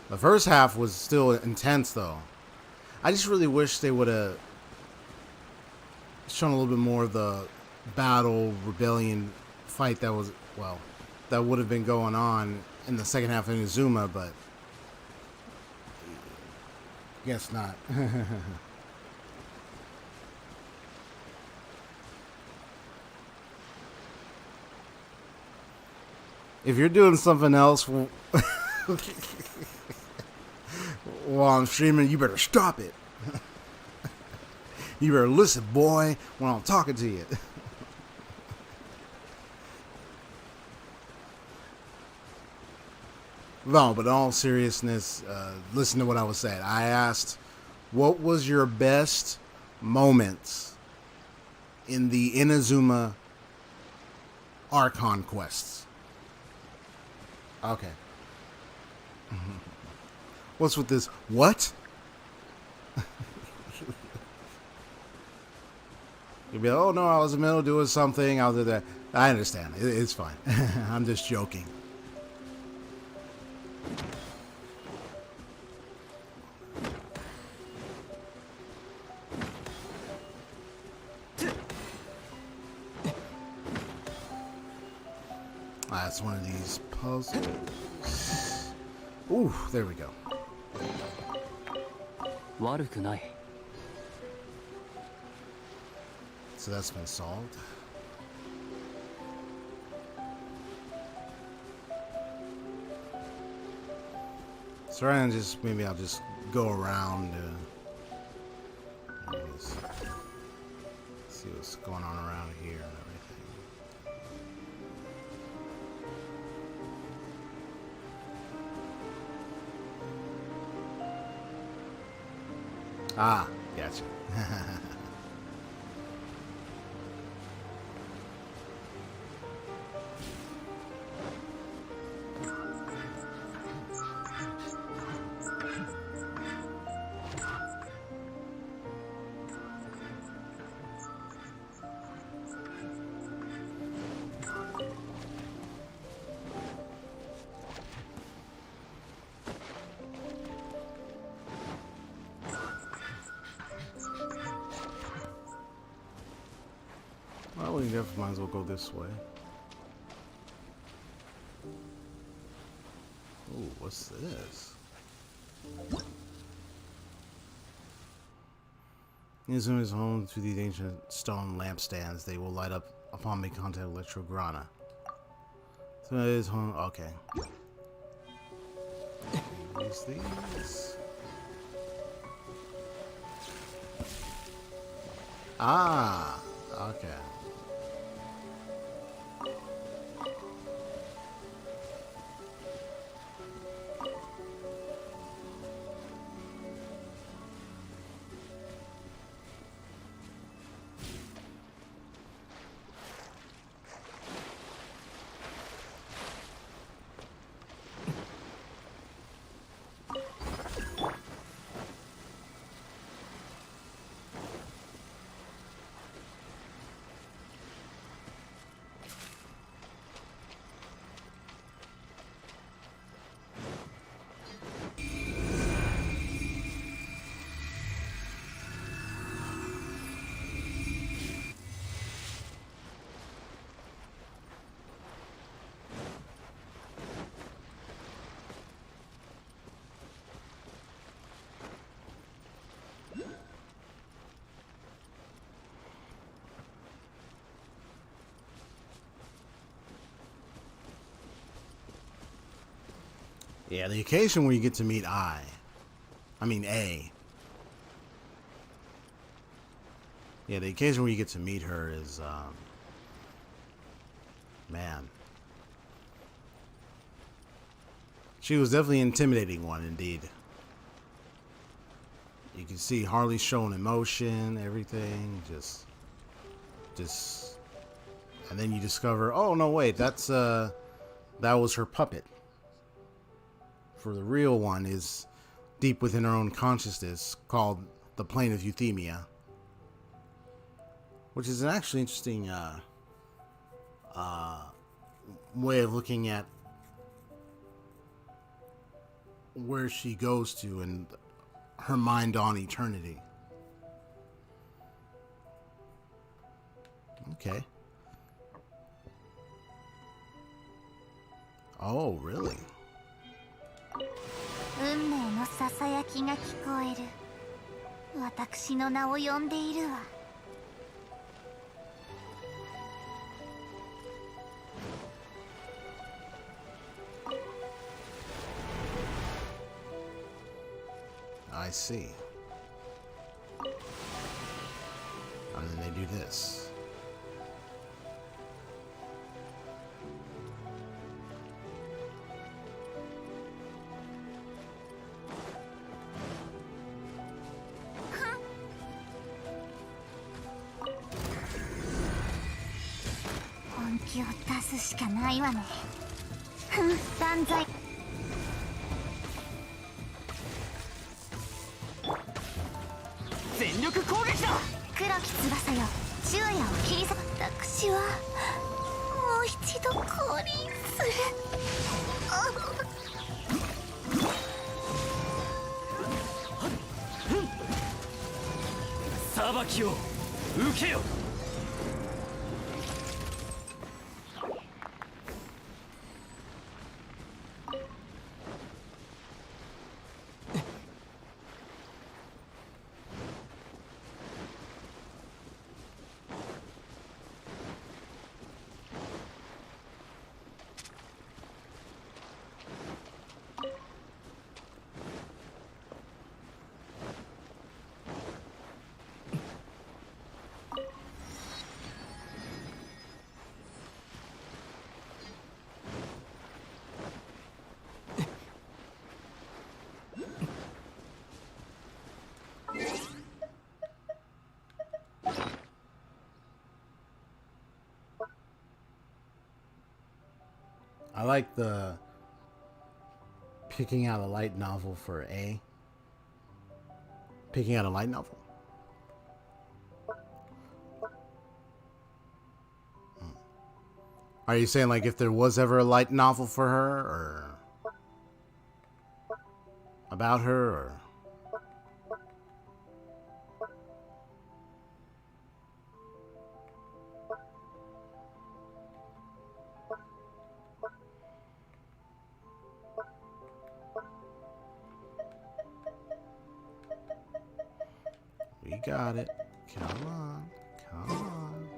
[SPEAKER 1] The first half was still intense, though. I just really wish they would have shown a little bit more of the battle, rebellion fight that was, well, that would have been going on in the second half of Inazuma, but guess not. If you're doing something else while I'm streaming, you better stop it. You better listen, boy, when I'm talking to you. No, but in all seriousness, listen to what I was saying. I asked, what was your best moments in the Inazuma Archon Quests? Okay. What's with this? What? You'd be like, oh no, I was in the middle of doing something. I'll do that. I understand. It's fine. I'm just joking. That's one of these puzzles. Ooh, there we go. So that's been solved. So right now, just maybe I'll just go around. See what's going on around here and everything. Ah, gotcha. Well, we definitely might as well go this way. Ooh, what's this? Inazuma is home to these ancient stone lampstands. They will light up upon making contact with Electrograna. So it is home. Okay. These. Ah, okay. Yeah, the occasion where you get to meet A. Yeah, the occasion where you get to meet her is, man. She was definitely an intimidating one, indeed. You can see Harley showing emotion, everything, just, and then you discover, oh no, wait, that was her puppet. For the real one is deep within her own consciousness, called the plane of euthymia, which is an actually interesting way of looking at where she goes to and her mind on eternity. Okay. Oh, really?
[SPEAKER 3] 運命のささやきが聞こえる。私の名を呼んでいるわ。
[SPEAKER 1] I see. And then they do this.
[SPEAKER 3] 本気を出すしかないわね。ふん、断罪。
[SPEAKER 4] 全力攻撃だ。
[SPEAKER 3] 黒き翼よ、昼夜を切り裂く。私はもう一度降臨する。
[SPEAKER 4] 裁きを受けよ。
[SPEAKER 1] I like the picking out a light novel for A. Picking out a light novel? Are you saying like if there was ever a light novel for her or about her or? We got it. Come on. Come on.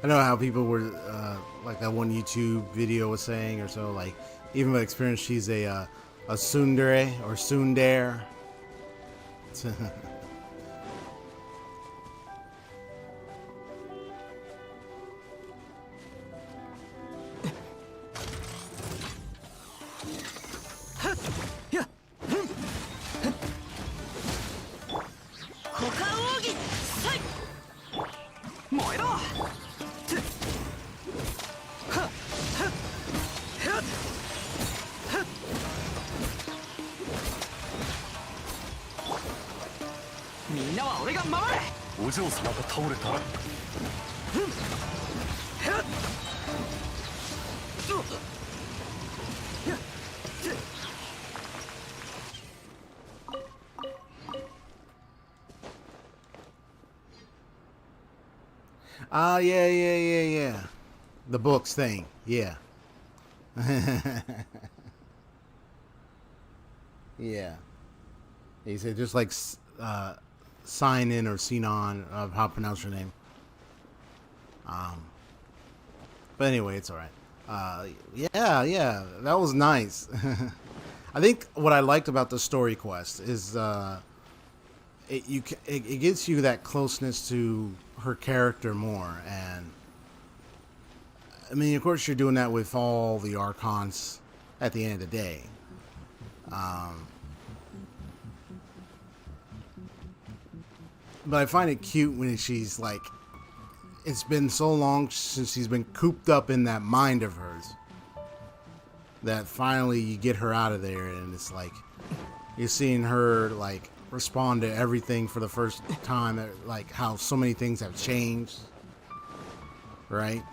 [SPEAKER 1] I know how people were, like that one YouTube video was saying or so, like, even with experience, she's a tsundere or tsundere. Yeah. The books thing, yeah. Yeah. He said just like sign in or Sinon, how to pronounce your name. But anyway, it's alright. Yeah, that was nice. I think what I liked about the story quest is it gets you that closeness to her character more, and I mean, of course, you're doing that with all the Archons at the end of the day. But I find it cute when she's like, it's been so long since she's been cooped up in that mind of hers that finally you get her out of there, and it's like you're seeing her like respond to everything for the first time, like how so many things have changed, right?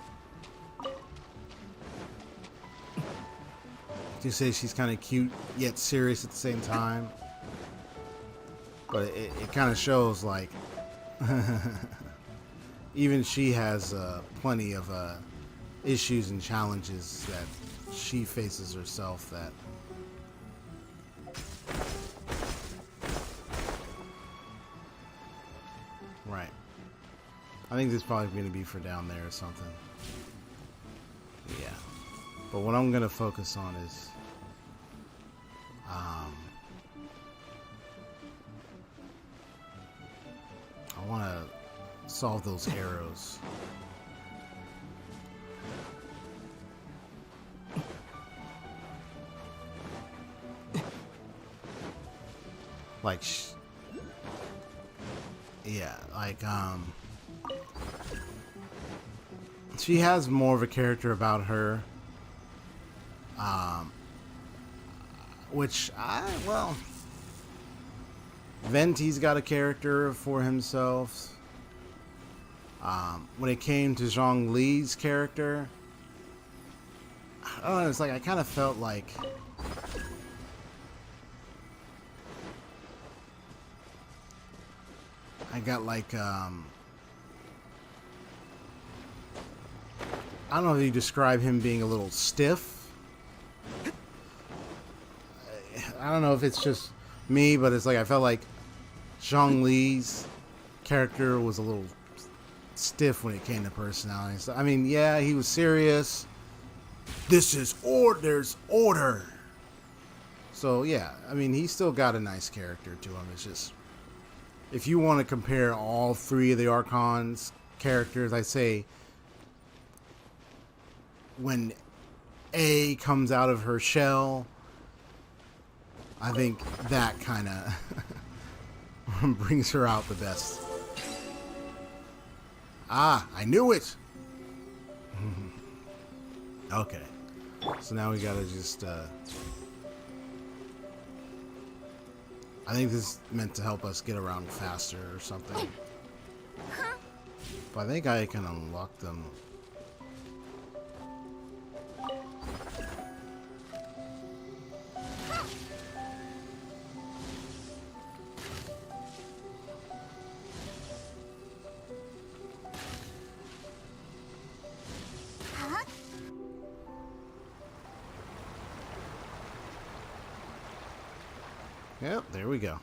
[SPEAKER 1] You say she's kind of cute yet serious at the same time, but it kind of shows like even she has plenty of issues and challenges that she faces herself. That right. I think this is probably going to be for down there or something. Yeah. But what I'm going to focus on is I want to solve those arrows. Like, yeah, like, she has more of a character about her. Which Venti's got a character for himself. When it came to Zhongli's character, I don't know, it's like I kind of felt like I got like I don't know if you describe him being a little stiff. I don't know if it's just me, but it's like I felt like Zhongli's character was a little stiff when it came to personality. So, I mean, yeah, he was serious. This is order. There's order. So yeah, I mean, he still got a nice character to him. It's just if you want to compare all three of the Archon's characters, I say when A comes out of her shell, I think that kind of brings her out the best. Ah, I knew it! Okay. So now we gotta just, I think this is meant to help us get around faster or something. But I think I can unlock them. Yep, there we go.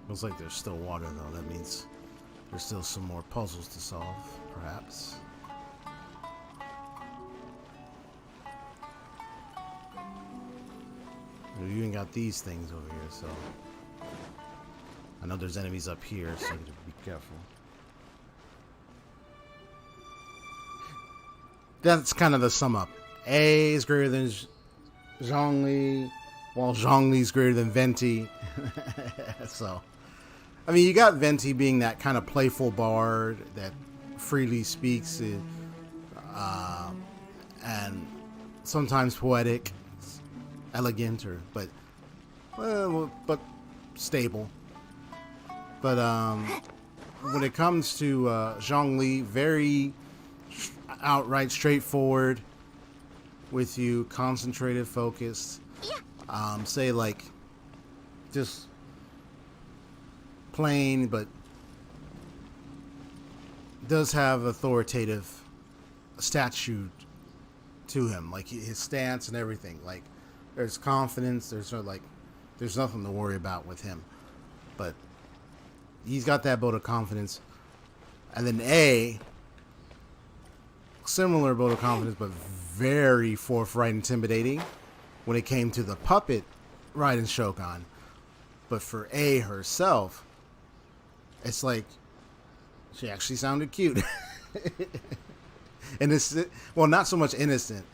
[SPEAKER 1] Looks like there's still water though. That means there's still some more puzzles to solve, perhaps. We even got these things over here, so I know there's enemies up here, so you have to be careful. That's kind of the sum up. A is greater than Zhongli, while Zhongli's is greater than Venti. So, I mean, you got Venti being that kind of playful bard that freely speaks, and sometimes poetic, elegant, but stable. But when it comes to Zhongli, very outright straightforward with you, concentrated, focused. Say like just plain, but does have authoritative statue to him, like his stance and everything. Like There's confidence. There's no, like, there's nothing to worry about with him. But he's got that boat of confidence. And then A, similar boat of confidence, but very forthright, intimidating when it came to the puppet Raiden Shogun. But for A herself, it's like she actually sounded cute. And it's, well, not so much innocent,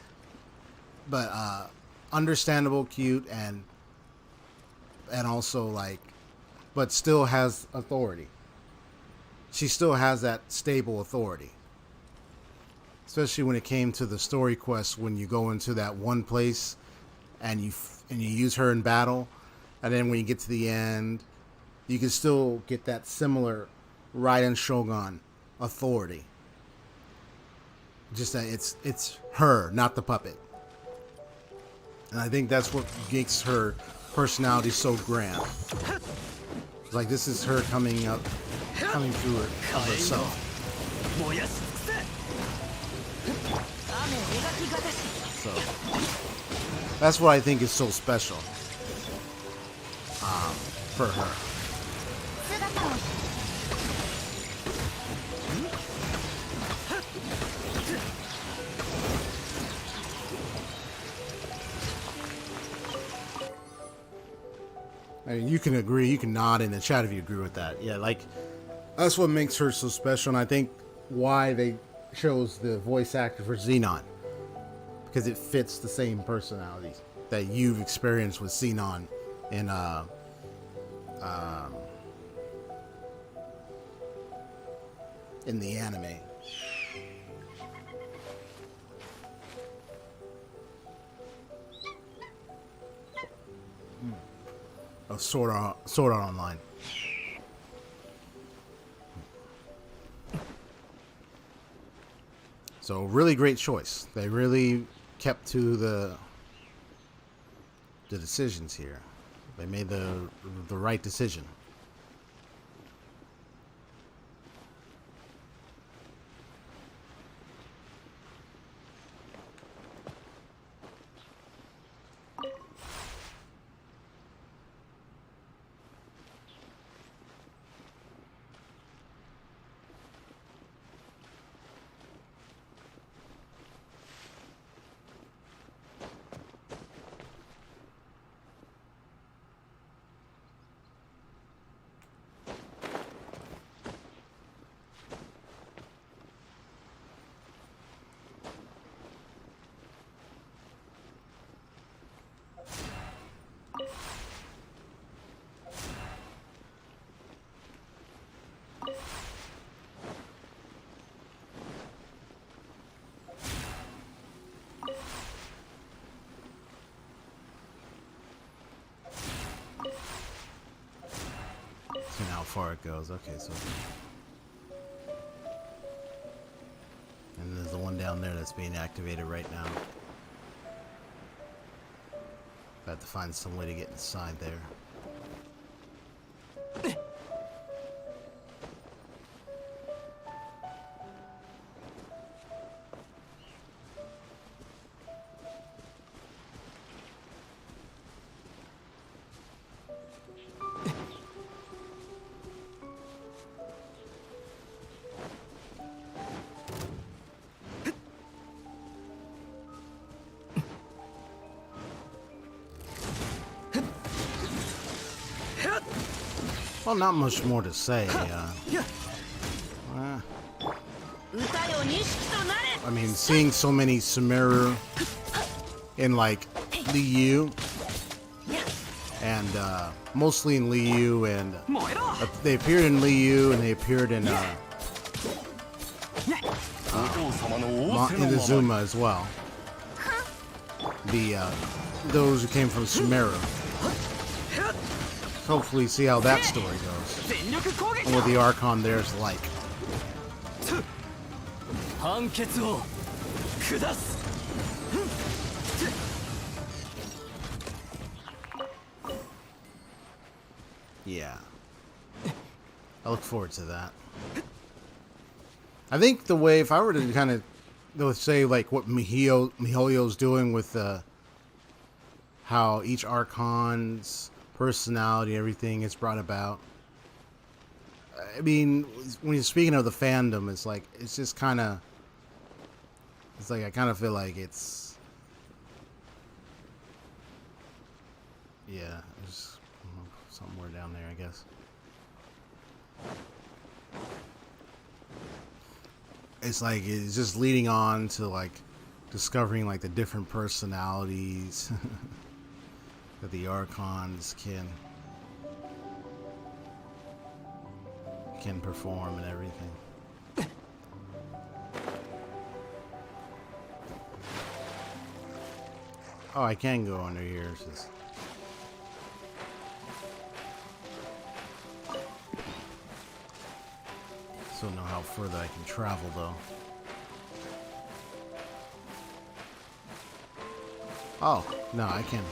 [SPEAKER 1] but understandable, cute, and also like, but still has authority. She still has that stable authority. Especially when it came to the story quest, when you go into that one place and you use her in battle, and then when you get to the end, you can still get that similar Raiden Shogun authority. Just that it's her, not the puppet. And I think that's what makes her personality so grand. It's like this is her coming through it of herself. So that's what I think is so special for her. I mean, you can agree, you can nod in the chat if you agree with that. Yeah, like, that's what makes her so special, and I think why they chose the voice actor for Xenon. Because it fits the same personalities that you've experienced with Xenon in, in the anime. Of Sword Art Online. So really great choice. They really kept to the decisions here. They made the right decision. And how far it goes. Okay, so. And there's the one down there that's being activated right now. I have to find some way to get inside there. Well, not much more to say. I mean, seeing so many Sumeru in like Liu, and mostly in Liu, and they appeared in Liu, and they appeared in Inazuma as well. The those who came from Sumeru. Hopefully see how that story goes. And what the Archon there's like. Yeah. I look forward to that. I think the way, if I were to kind of, let's say like what MiHoYo's doing with how each Archon's personality, everything is brought about. I mean, when you're speaking of the fandom, it's like, it's just kind of, it's like, I kind of feel like it's, yeah, there's somewhere down there, I guess. It's like, it's just leading on to like discovering like the different personalities that the Archons can perform and everything. Oh, I can go under here. It's just... Still know how further I can travel though. Oh, no, I can.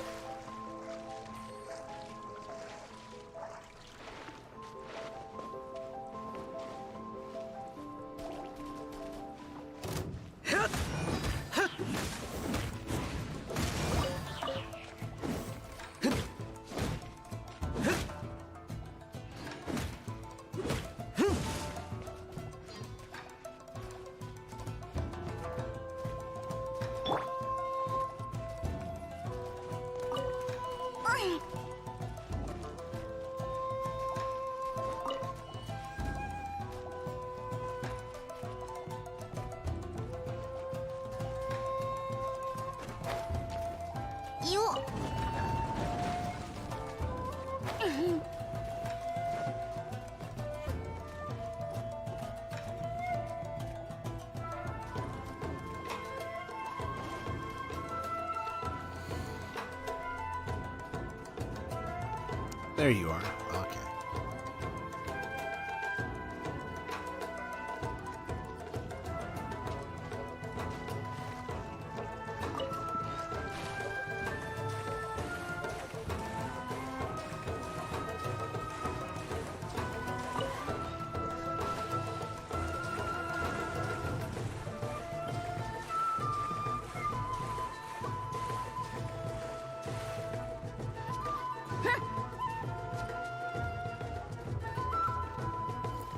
[SPEAKER 1] There you are. Okay.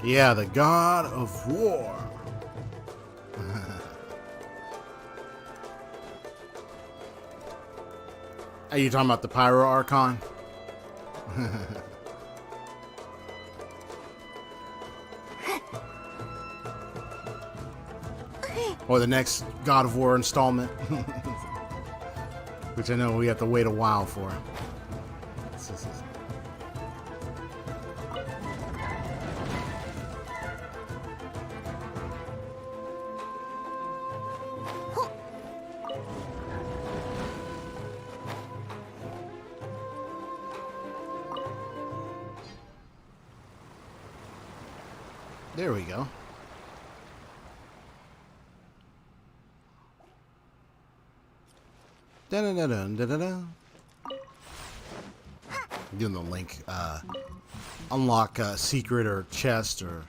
[SPEAKER 1] Yeah, the god of war. Are you talking about the Pyro Archon? Or the next God of War installment? Which I know we have to wait a while for. There we go. Dun-dun-dun-dun-dun-dun. Doing the link, unlock a secret or chest or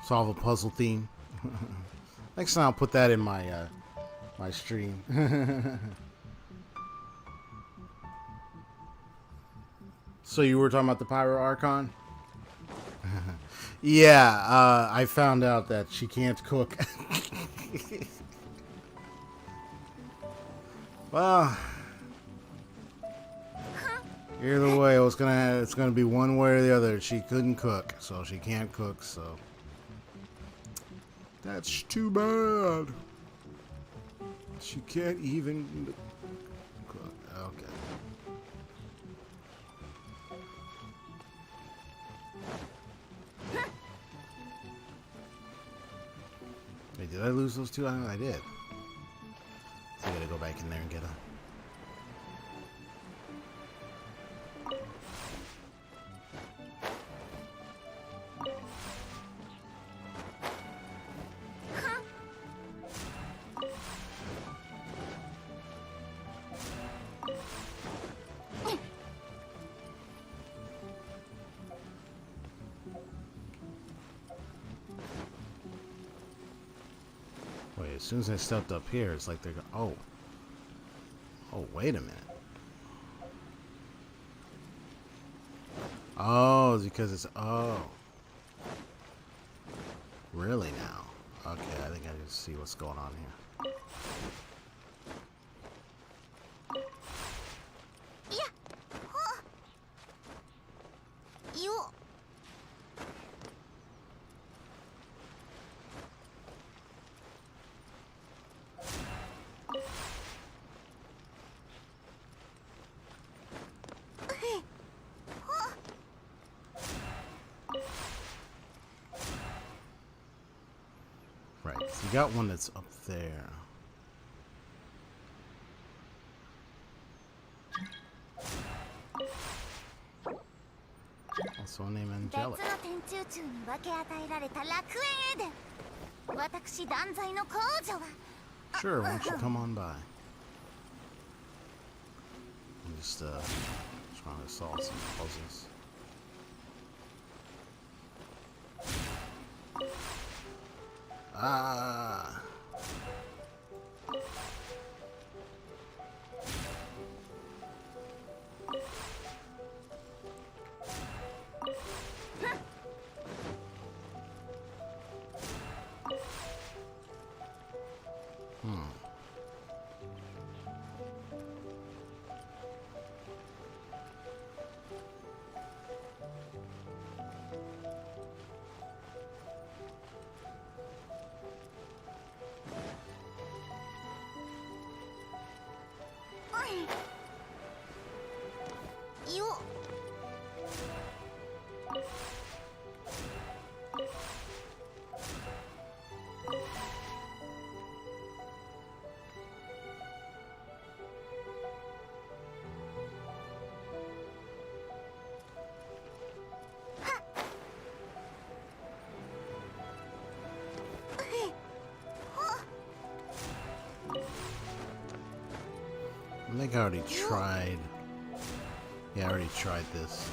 [SPEAKER 1] solve a puzzle theme. Next time I'll put that in my my stream. So you were talking about the Pyro Archon? Yeah, I found out that she can't cook. Well, either way, it's gonna be one way or the other. She couldn't cook, so she can't cook. So that's too bad. She can't even cook. Okay. Wait, did I lose those two? I did. So I gotta go back in there and get them. Wait, as soon as I stepped up here, it's like they're oh. Oh, wait a minute. Oh, it's because it's really now. Okay, I think I just see what's going on here.
[SPEAKER 3] Yeah. You.
[SPEAKER 1] Right, so you got one that's up there. Also named
[SPEAKER 3] 別の
[SPEAKER 1] Angelic.
[SPEAKER 3] 天中柱に分け与えられた楽園エデン。私断罪の工女は
[SPEAKER 1] Sure, why don't you come on by? I'm just trying to solve some puzzles. Ah.
[SPEAKER 3] You.
[SPEAKER 1] I think I already tried. Yeah, I already tried this.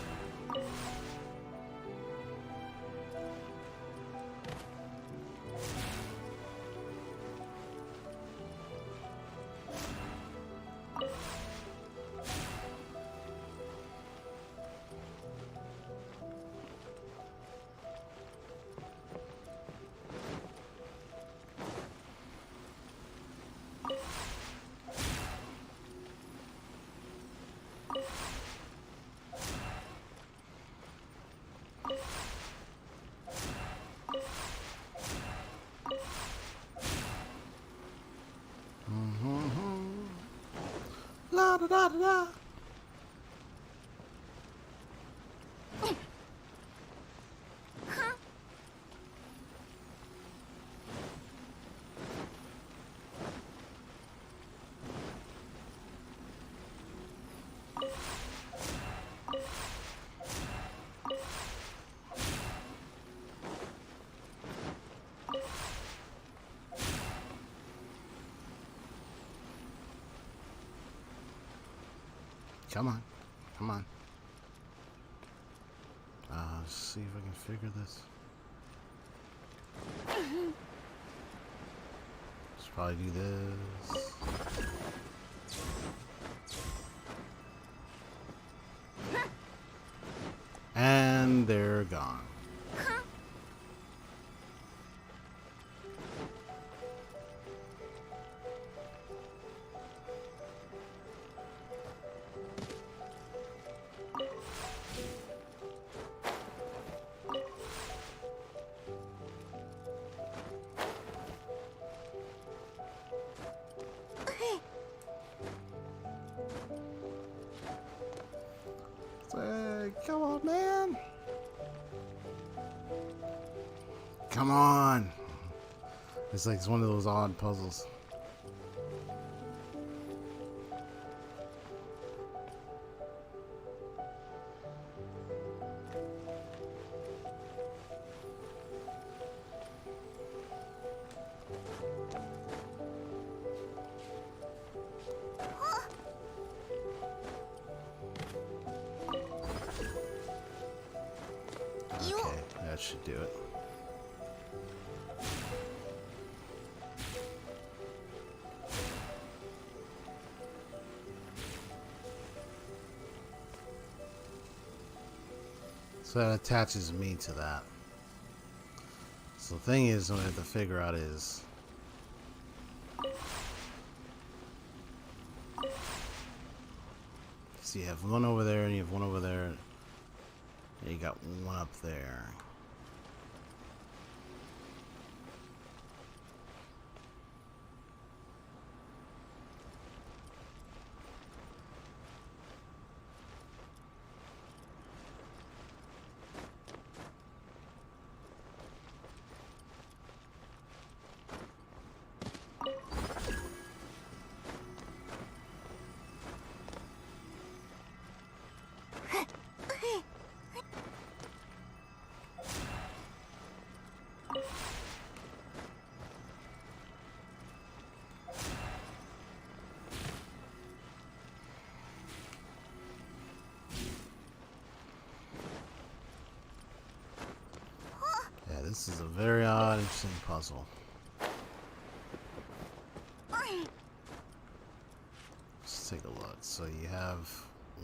[SPEAKER 1] La da da da da. Come on. Come on. Let's see if I can figure this. Let's probably do this. And they're gone. Hey, come on, man. Come on. It's like it's one of those odd puzzles. Okay, that should do it. So that attaches me to that. So the thing is, what I have to figure out is, so you have one over there and you have one over there, and you got one up there. Yeah, this is a very odd, interesting puzzle. Let's take a look. So you have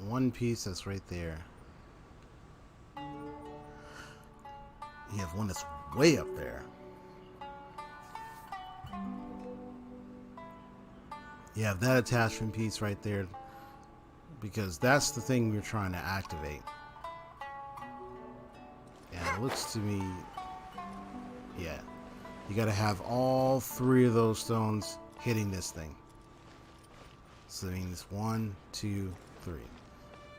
[SPEAKER 1] one piece that's right there. You have one that's way up there. You have that attachment piece right there, because that's the thing we're trying to activate. And it looks to me, yeah, you got to have all three of those stones hitting this thing. So that means 1, 2, 3.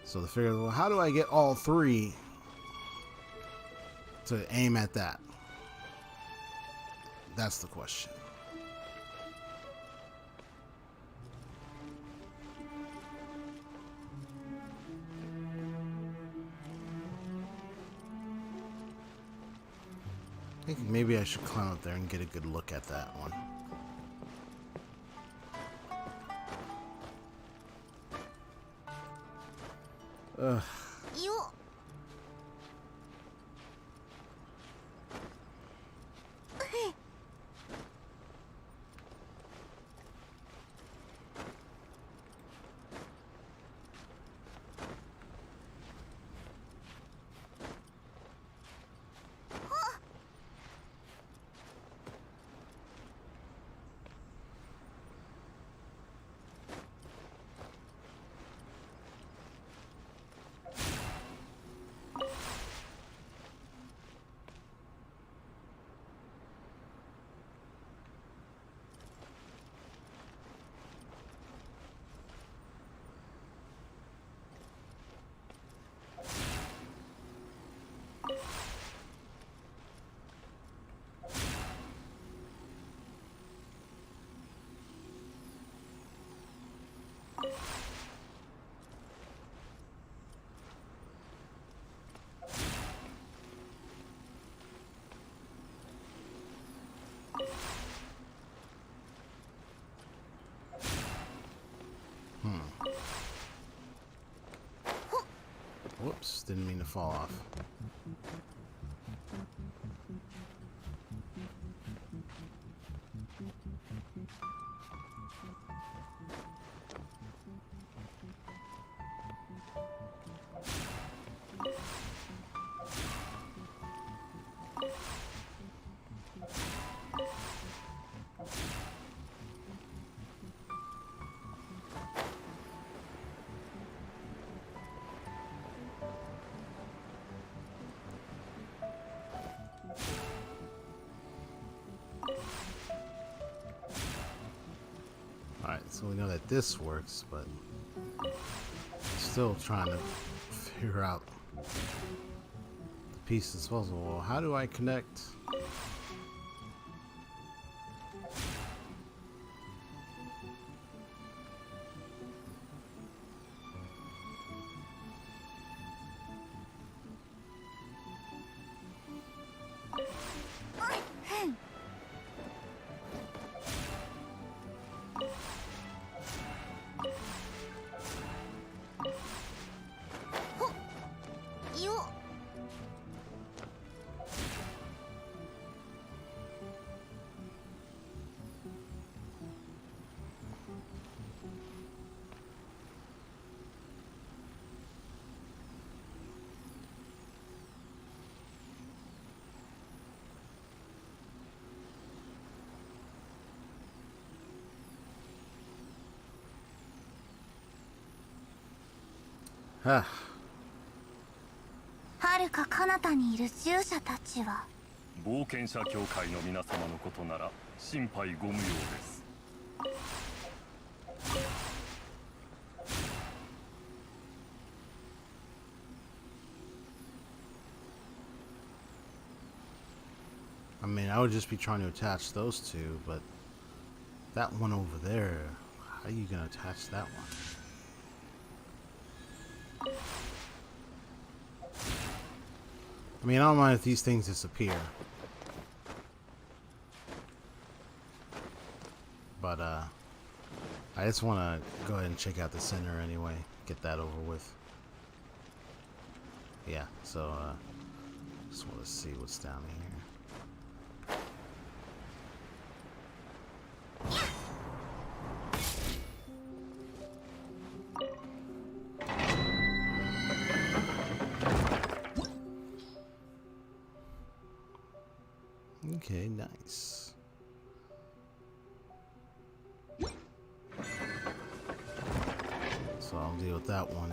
[SPEAKER 1] So to figure out, well, how do I get all three to aim at that? That's the question. I think maybe I should climb up there and get a good look at that one. Ugh. Whoops, didn't mean to fall off. Alright, so we know that this works, but I'm still trying to figure out the pieces puzzle. Well, how do I connect? Ah.
[SPEAKER 3] 遥か彼方にいる従者たちは
[SPEAKER 5] 冒険者協会の皆様のことなら心配ご無用です。
[SPEAKER 1] I mean, I would just be trying to attach those two, but that one over there, how are you gonna attach that one? I mean, I don't mind if these things disappear. But, I just want to go ahead and check out the center anyway. Get that over with. Yeah, so, just want to see what's down here. Okay, nice. So I'll deal with that one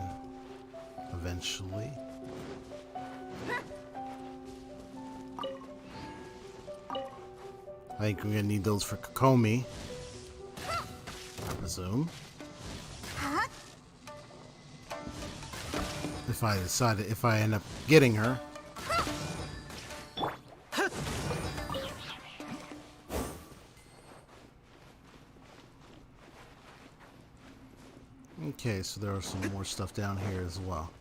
[SPEAKER 1] eventually. I think we're gonna need those for Kokomi, I presume. If I end up getting her. Okay, so there are some more stuff down here as well.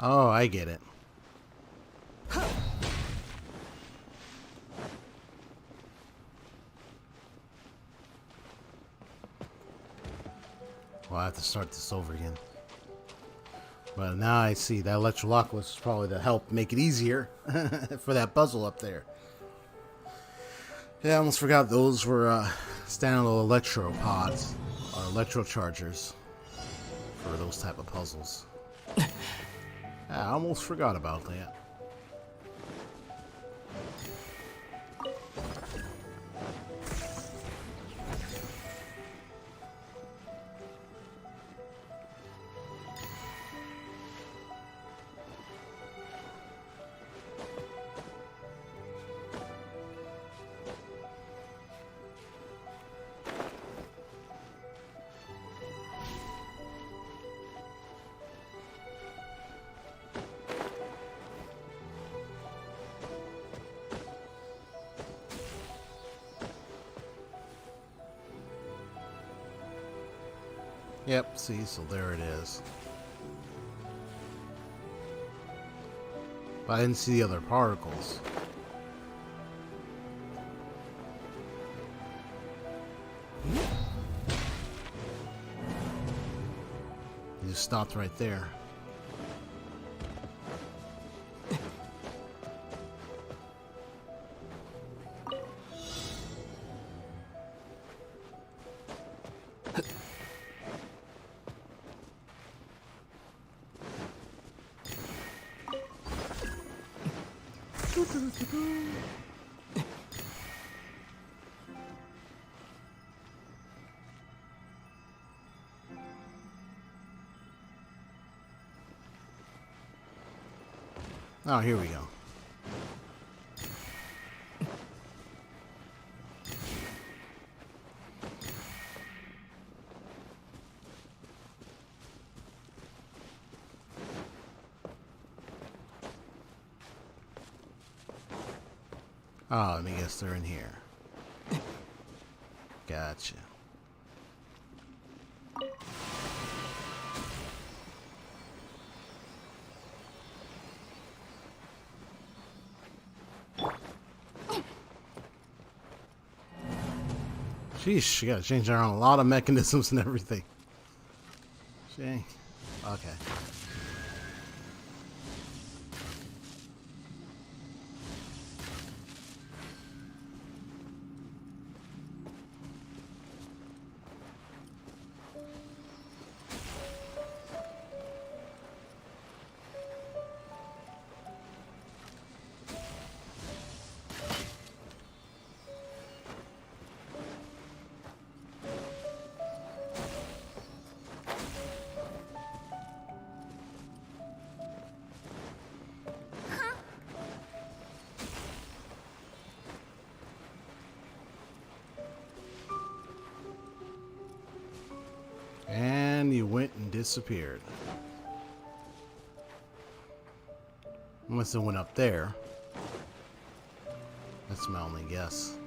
[SPEAKER 1] Oh, I get it. Well, I have to start this over again. But now I see that Electroloculus is probably to help make it easier for that puzzle up there. Yeah, I almost forgot those were standalone electro pods or electro chargers for those type of puzzles. I almost forgot about that. Yep, see, so there it is. But I didn't see the other particles. You just stopped right there. Oh, here we go. Oh, let me guess they're in here. Gotcha. Sheesh, you gotta change around a lot of mechanisms and everything. Dang. Okay. And you went and disappeared. Unless it went up there. That's my only guess.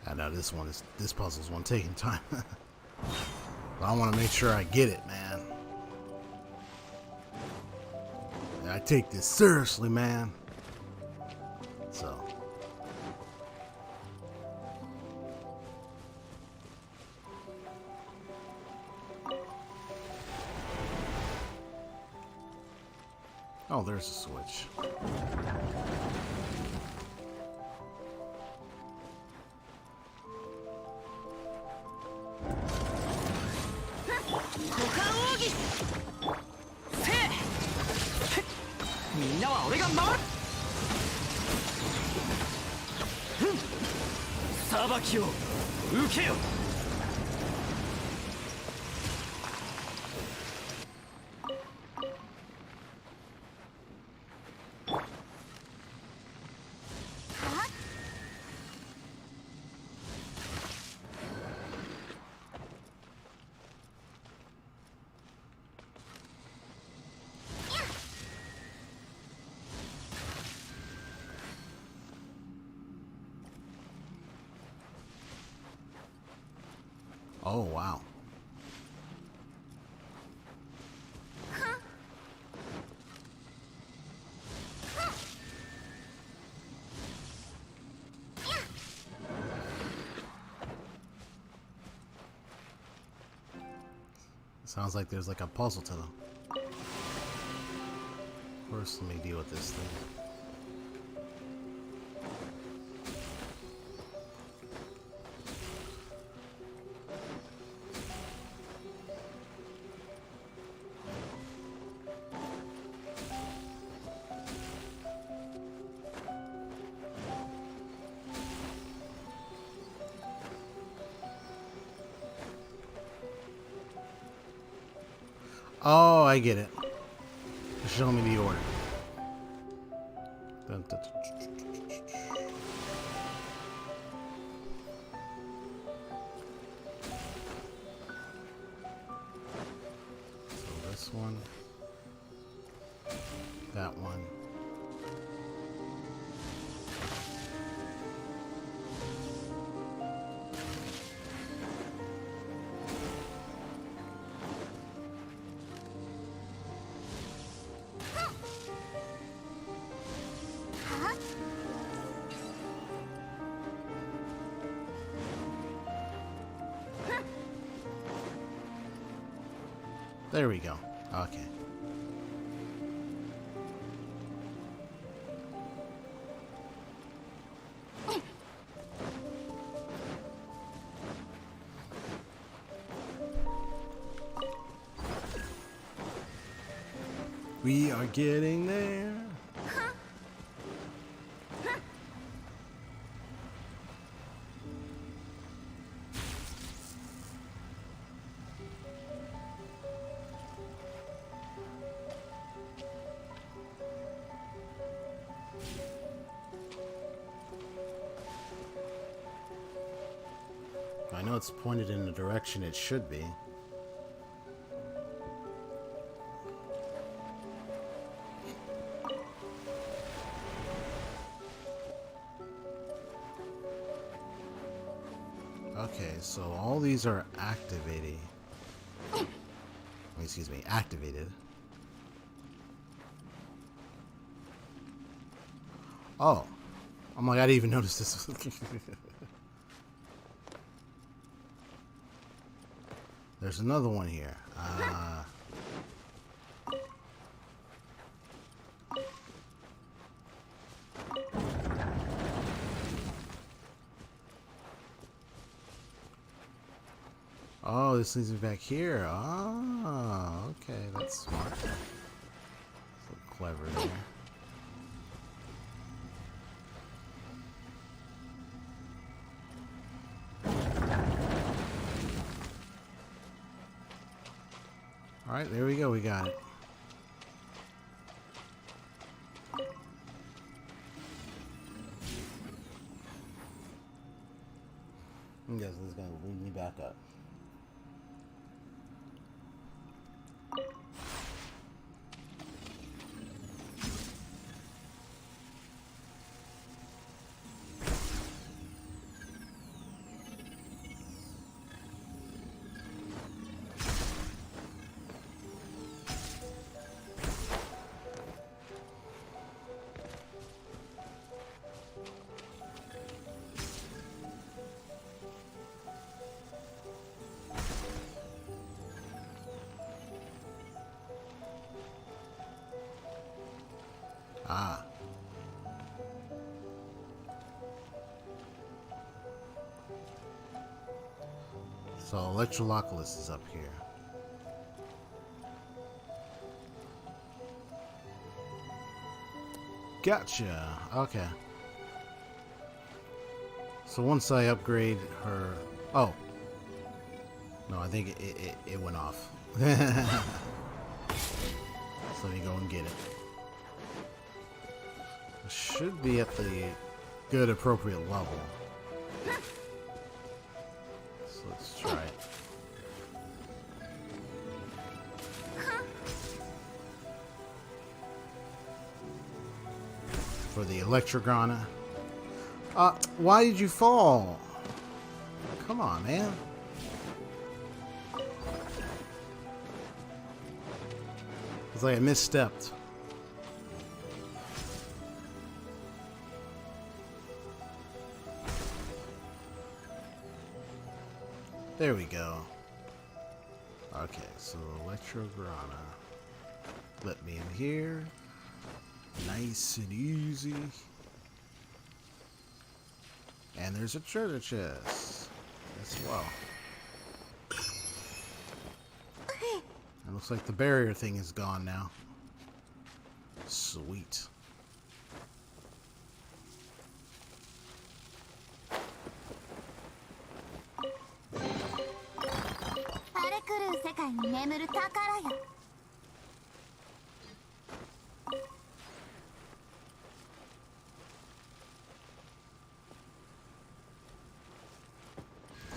[SPEAKER 1] I know this puzzle's one taking time. But I want to make sure I get it, man. I take this seriously, man. So. Oh, there's a switch. Oh, wow. Sounds like there's like a puzzle to them. First, let me deal with this thing. Oh, I get it. Show me the order. Dun, dun, dun. So this one, that one. There we go. Okay. We are getting there. I know it's pointed in the direction it should be. Okay, so all these are activated. Excuse me, activated. Oh. I'm like, I didn't even notice this. There's another one here. Oh, this leads me back here. Oh, okay, that's smart. So clever there. Alright, there we go, we got it. I'm guessing this is going to lead me back up. Ah. So Electroloculus is up here. Gotcha. Okay. So once I upgrade her... Oh. No, I think it went off. So let me go and get it. It should be at the good appropriate level. So let's try it. For the Electrograna. Why did you fall? Come on, man. It's like I misstepped. There we go. Okay, so Electrograna. Let me in here. Nice and easy. And there's a treasure chest as well. It looks like the barrier thing is gone now. Sweet.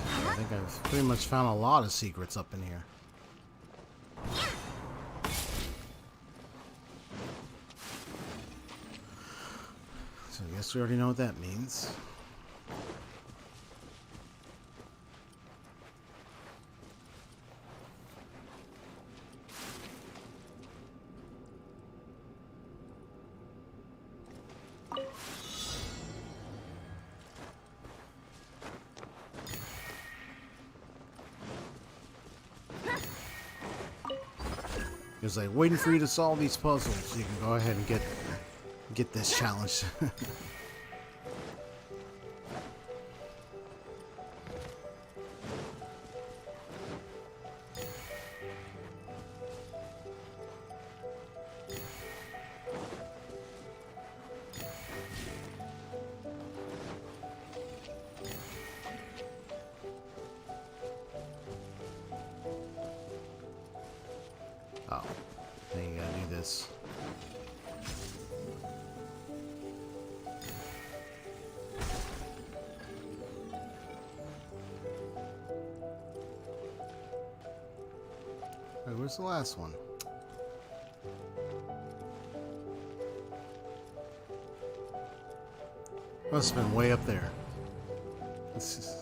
[SPEAKER 1] I think I've pretty much found a lot of secrets up in here. So I guess we already know what that means. It was like waiting for you to solve these puzzles so you can go ahead and get this challenge. Oh, then you gotta do this. Wait, where's the last one? Must have been way up there. This is...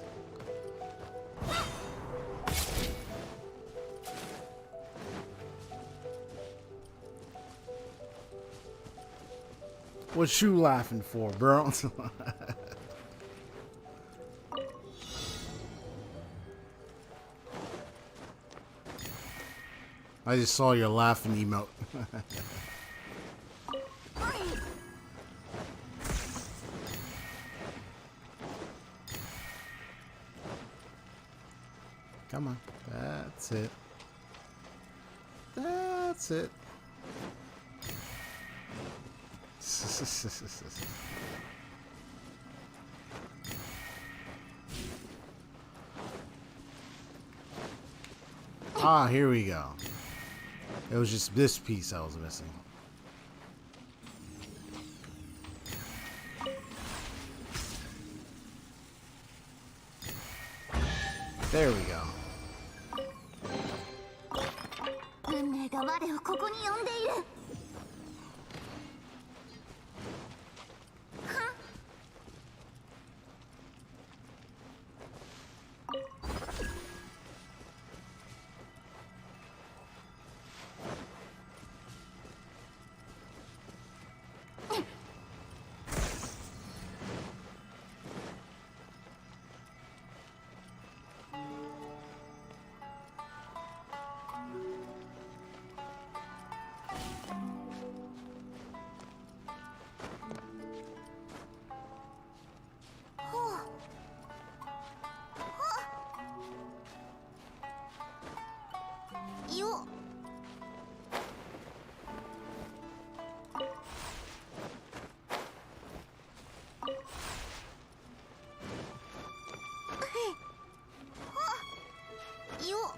[SPEAKER 1] What you laughing for, bro? I just saw your laughing emote. Come on. That's it. That's it. Ah, here we go. It was just this piece I was missing. There we go.
[SPEAKER 3] 運命が我をここに呼んでいる。よっ。よっ。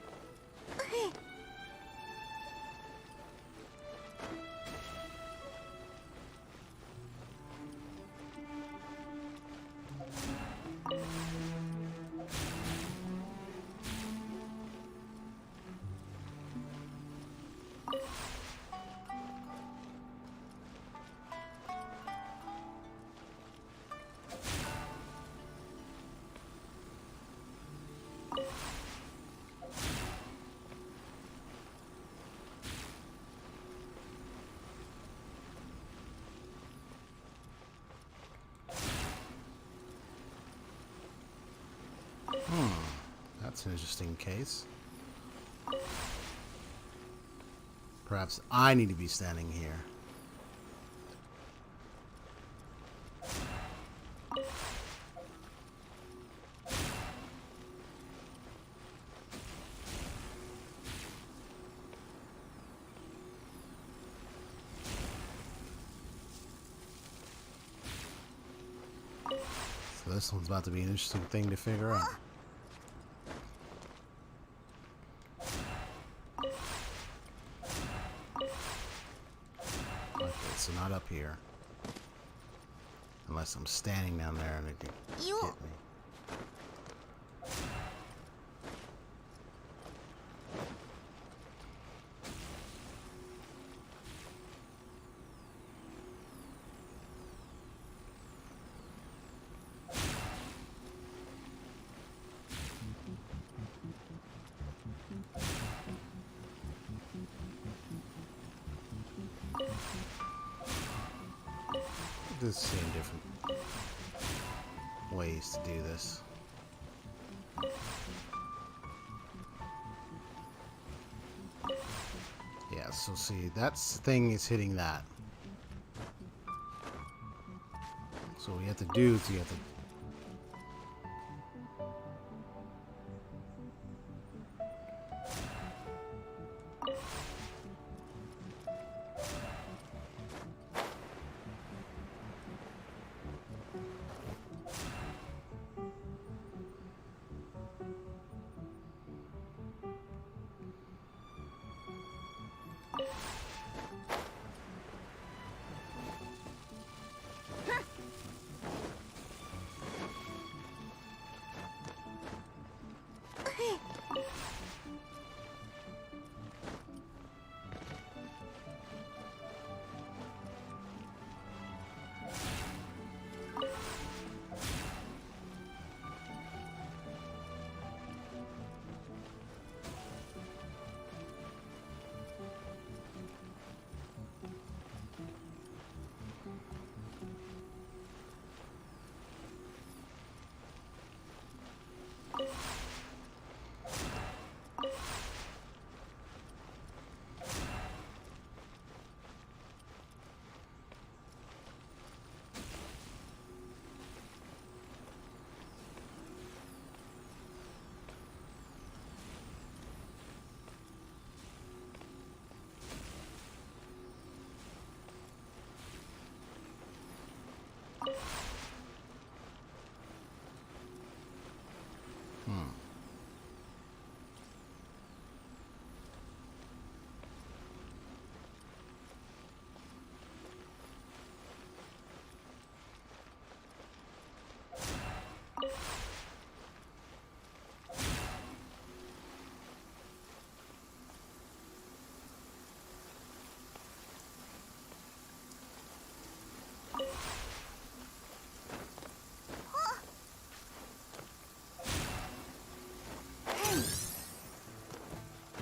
[SPEAKER 1] That's an interesting case. Perhaps I need to be standing here. So this one's about to be an interesting thing to figure out. So not up here. Unless I'm standing down there and it can hit me. There's seem different ways to do this. Yeah, Yeah, so see, that's thing is hitting that. So we have to do is you have to.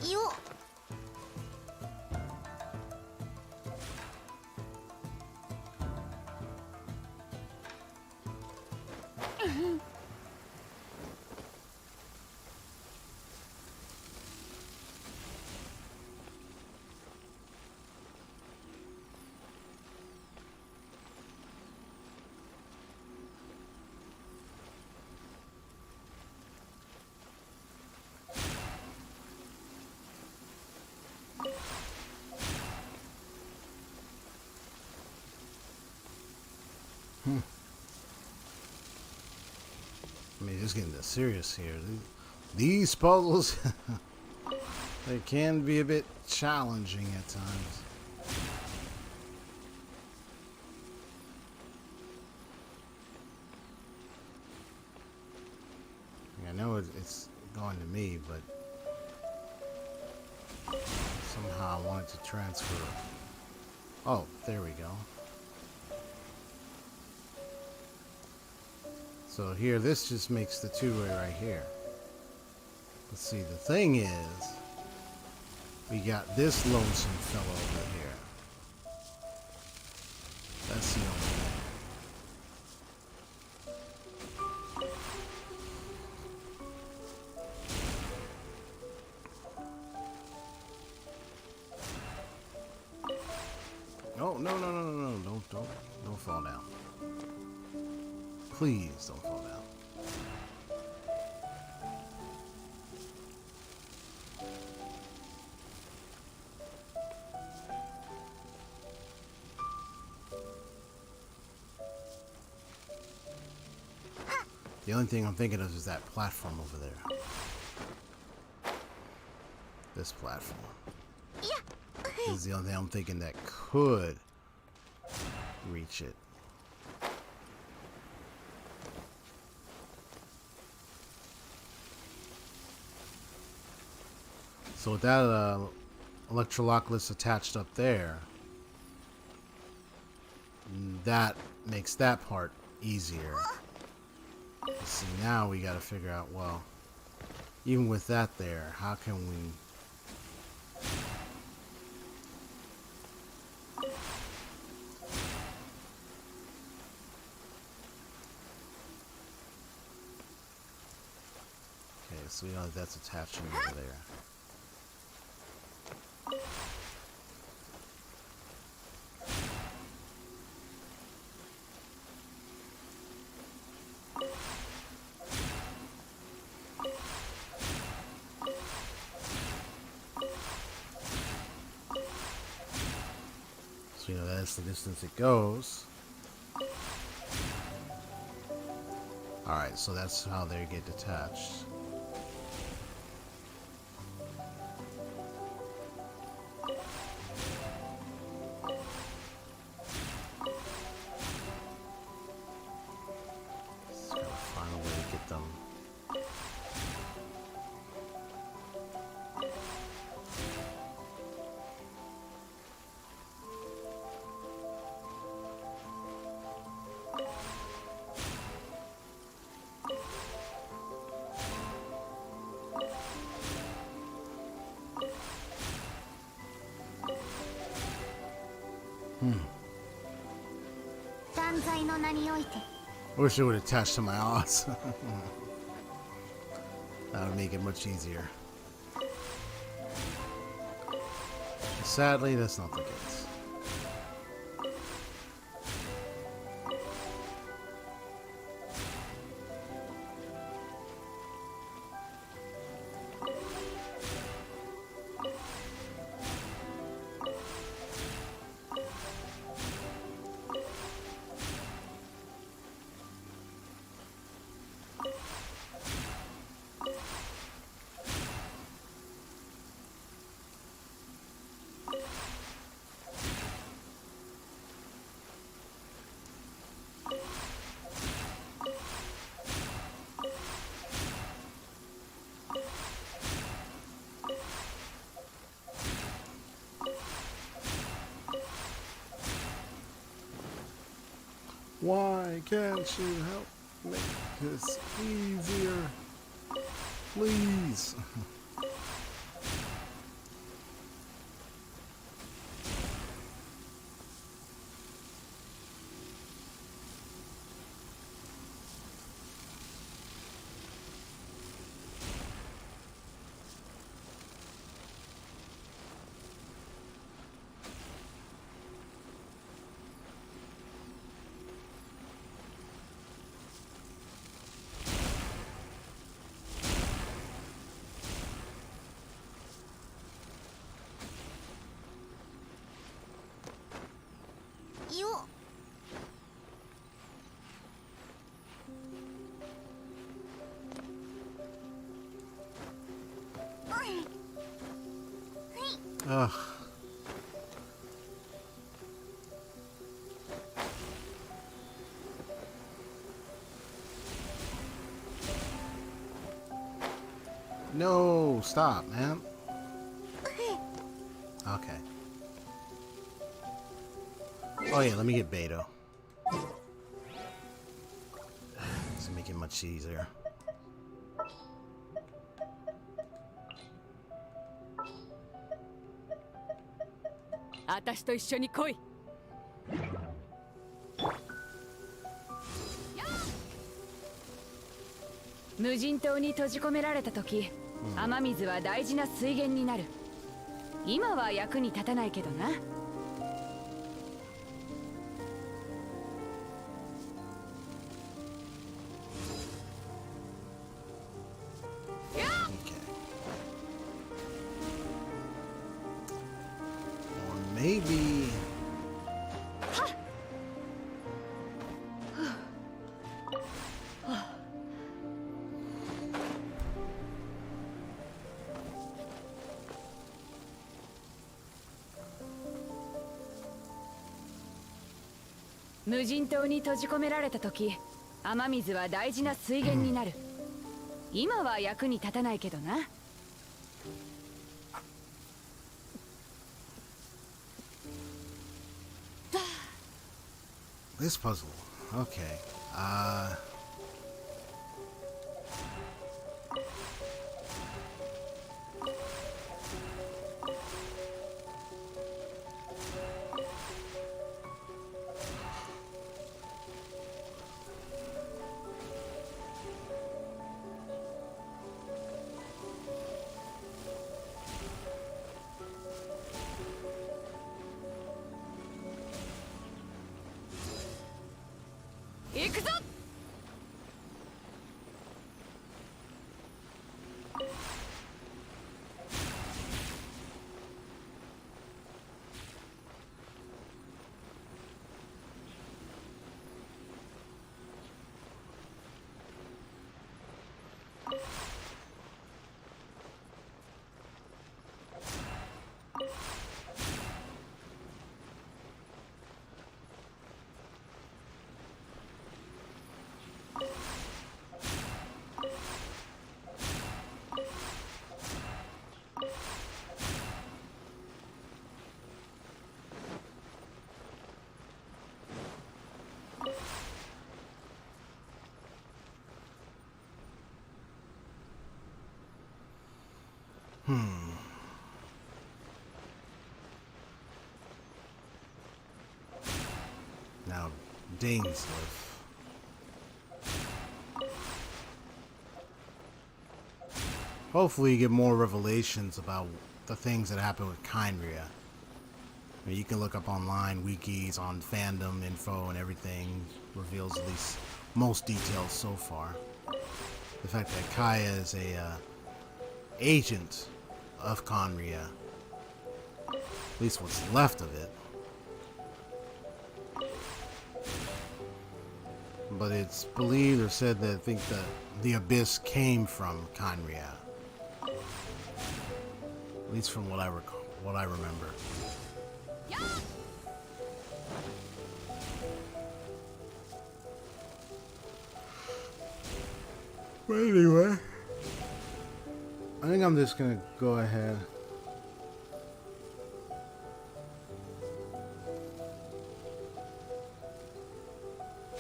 [SPEAKER 3] よ
[SPEAKER 1] I mean, it's getting serious here. These puzzles, they can be a bit challenging at times. I know it's going to me, but somehow I want it to transfer. Oh, there we go. So here, this just makes the two-way right here. Let's see, the thing is, we got this lonesome fellow over here. That's the only thing. Oh, no, don't fall down. Please don't fall down. The only thing I'm thinking of is that platform over there. This platform. This is the only thing I'm thinking that could reach it. So with that electrolockless attached up there, that makes that part easier. See, now we got to figure out, well, even with that there, how can we... Okay, so we know that's attaching over there. So, you know, that's the distance it goes. Alright, so that's how they get detached. Just gotta find a way to get them. I wish it would attach to my ass. That would make it much easier. Sadly, that's not the case. Why can't you help make this easier? Please. Ugh. No, stop, man. Okay. Oh yeah, let me get Beto. This will make it much easier.
[SPEAKER 2] 「無人島に閉じ込められた時、雨水は大事な水源になる。今は役に立たないけどな。」
[SPEAKER 1] Maybe.
[SPEAKER 2] 「無人島に閉じ込められた時、雨水は大事な水源になる。今は役に立たないけどな。」
[SPEAKER 1] This puzzle. Okay. Now, Dainsleif. Hopefully you get more revelations about the things that happen with Kynria. I mean, you can look up online, wikis on fandom info and everything. Reveals at least most details so far. The fact that Kaya is a agent of Kynria. At least what's left of it. But it's believed or said that I think that the Abyss came from Kynria. At least from what I recall, what I remember. But anyway, I think I'm just gonna go ahead.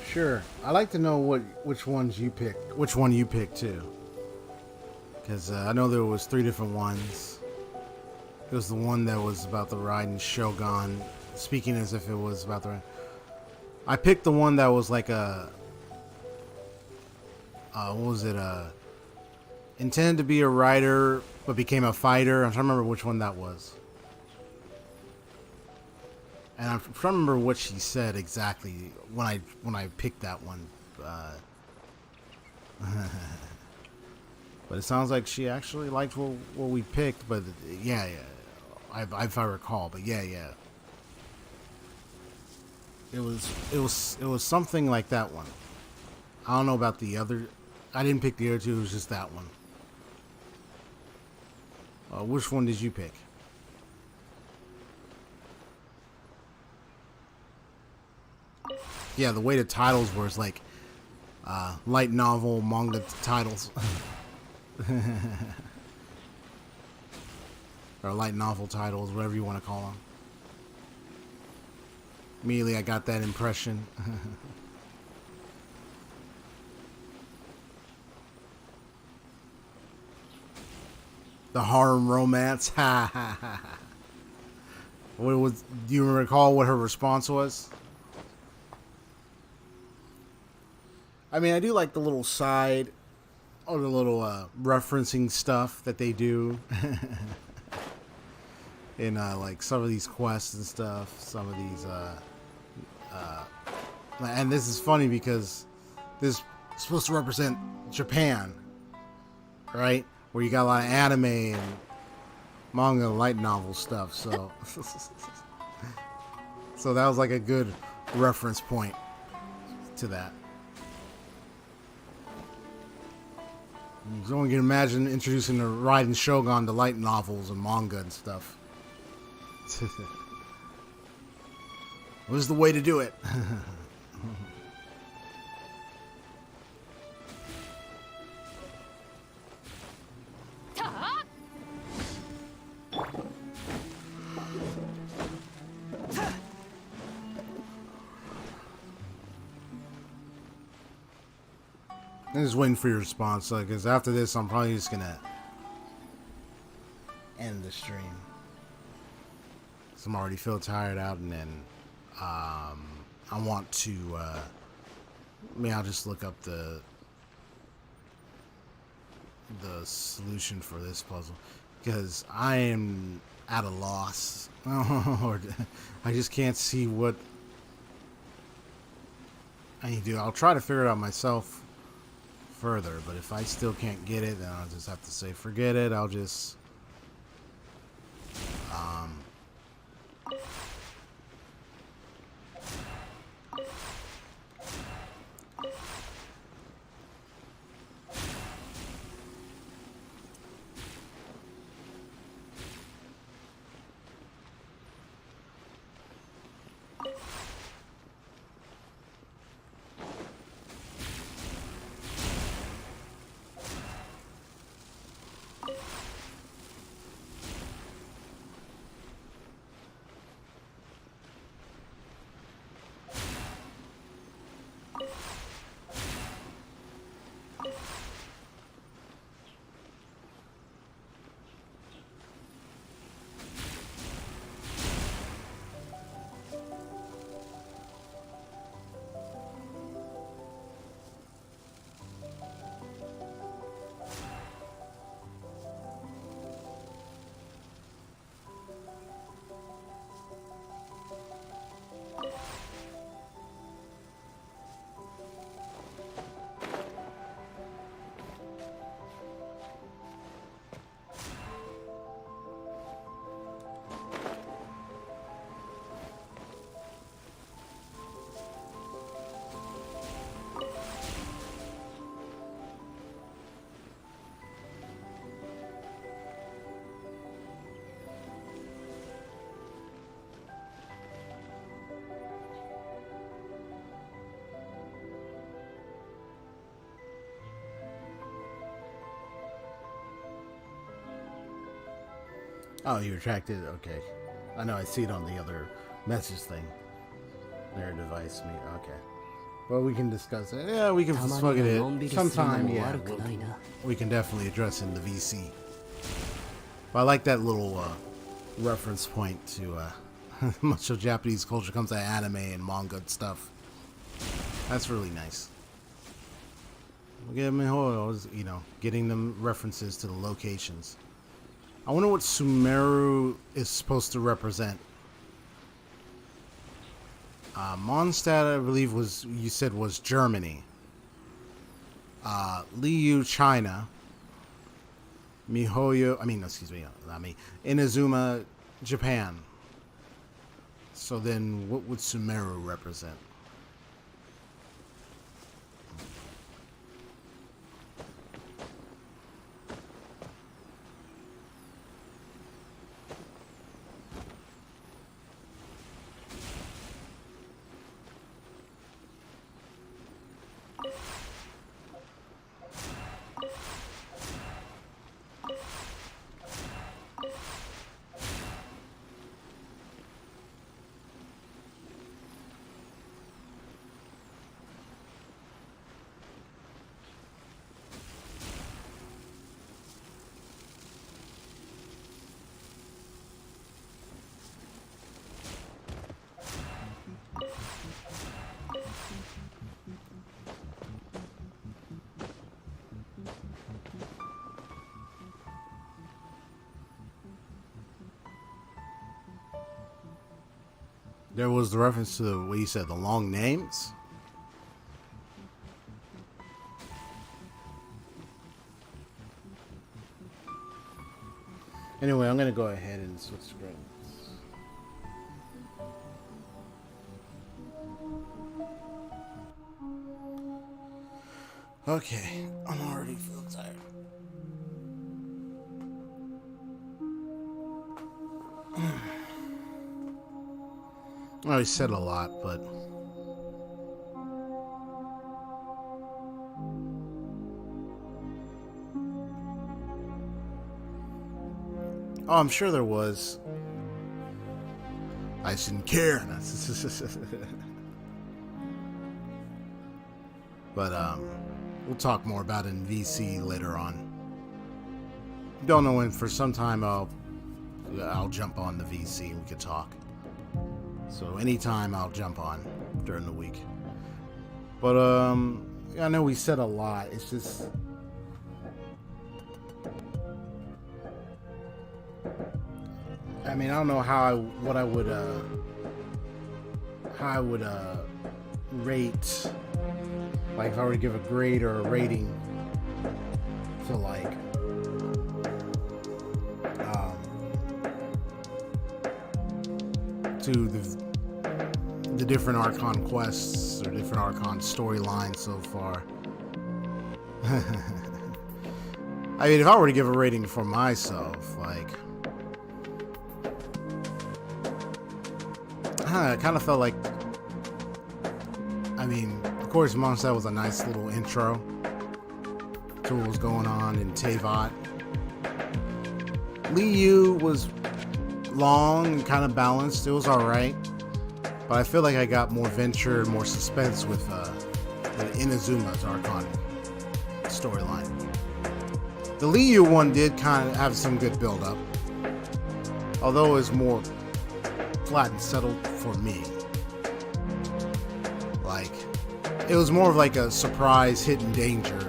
[SPEAKER 1] Sure, I'd like to know which ones you picked, which one you picked too, because I know there was 3 different ones. It was the one that was about the Raiden Shogun, speaking as if it was about the. I picked the one that was like a. What was it? Intended to be a writer, but became a fighter. I'm trying to remember which one that was. And I'm trying to remember what she said exactly when I picked that one. But it sounds like she actually liked what we picked. But yeah. If I recall, but yeah. It was something like that one. I don't know about the other. I didn't pick the other 2. It was just that one. Which one did you pick? Yeah, the way the titles were is like light novel, manga titles. Or light novel titles, whatever you want to call them. Immediately I got that impression. The harem romance. Ha ha ha. What was? Do you recall what her response was? I mean, I do like the little side, or the little referencing stuff that they do in like some of these quests and stuff. Some of these, and this is funny because this is supposed to represent Japan, right? Where you got a lot of anime and manga, light novel stuff. So, so that was like a good reference point to that. So one can imagine introducing the Raiden Shogun to light novels and manga and stuff. What is the way to do it? I'm just waiting for your response, because after this, I'm probably just gonna end the stream. So I'm already feel tired out, and then I want to. Maybe I'll just look up the solution for this puzzle, because I am at a loss, or I just can't see what I need to do. I'll try to figure it out myself further, but if I still can't get it, then I'll just have to say forget it. I'll just Oh, you retracted? Okay. I know, I see it on the other message thing. Their device me. Okay. Well, we can discuss it. Yeah, we can fuck it sometime. Yeah, we can definitely address it in the VC. But I like that little reference point to much of Japanese culture comes to anime and manga and stuff. That's really nice. You know, getting them references to the locations. I wonder what Sumeru is supposed to represent. Mondstadt, I believe, you said was Germany. Liu, China. Mihoyo, Inazuma, Japan. So then, what would Sumeru represent? There was the reference to what you said, the long names. Anyway, I'm gonna go ahead and switch screens. Okay, I'm already feel tired. I already said a lot, but oh, I'm sure there was. I shouldn't care. But we'll talk more about it in VC later on. Don't know when. For some time, I'll jump on the VC and we can talk. So anytime I'll jump on during the week. But I know we said a lot. It's just I mean, I don't know how I would rate, like if I were to give a grade or a rating to like to the different Archon quests or different Archon storylines so far. I mean, if I were to give a rating for myself, like, I kind of felt like, I mean, of course, Mondstadt was a nice little intro to what was going on in Teyvat. Liu was long and kind of balanced. It was alright. But I feel like I got more venture, more suspense with Inazuma's Archon storyline. The Liu one did kind of have some good build-up. Although it was more flat and settled for me. Like, it was more of like a surprise hidden danger.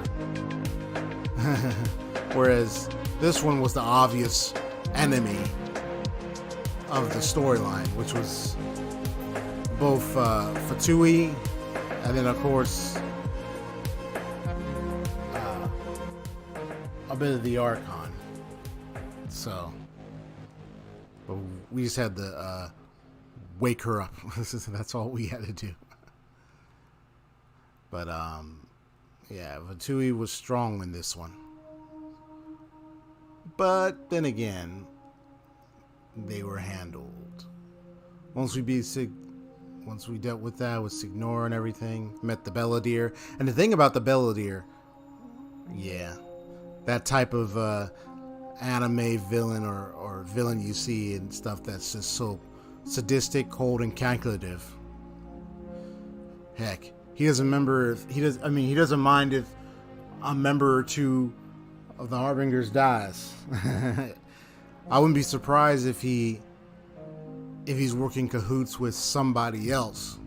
[SPEAKER 1] Whereas this one was the obvious enemy of the storyline, which was both Fatui and then of course a bit of the Archon. So, but we just had to wake her up. That's all we had to do. But yeah, Fatui was strong in this one. But then again, they were handled. Once we dealt with that, with Signor and everything, met the Belladere. And the thing about the Belladere, yeah, that type of anime villain or villain you see and stuff that's just so sadistic, cold, and calculative. Heck, he doesn't remember if he does. I mean, he doesn't mind if a member or two of the Harbingers dies. I wouldn't be surprised if he's working cahoots with somebody else.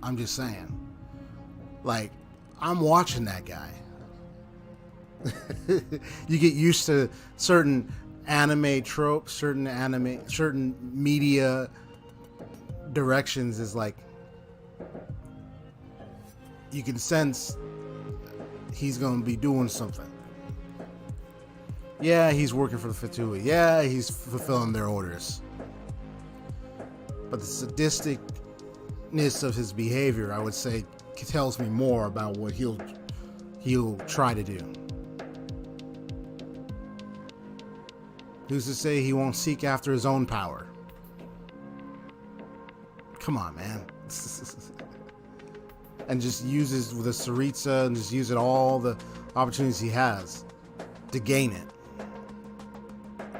[SPEAKER 1] I'm just saying. Like, I'm watching that guy. You get used to certain anime tropes, certain media directions. Is like you can sense he's gonna be doing something. Yeah, he's working for the Fatui. Yeah, he's fulfilling their orders. But the sadisticness of his behavior, I would say, tells me more about what he'll try to do. Who's to say he won't seek after his own power? Come on, man. And just uses the Saritsa and just use it all the opportunities he has to gain it.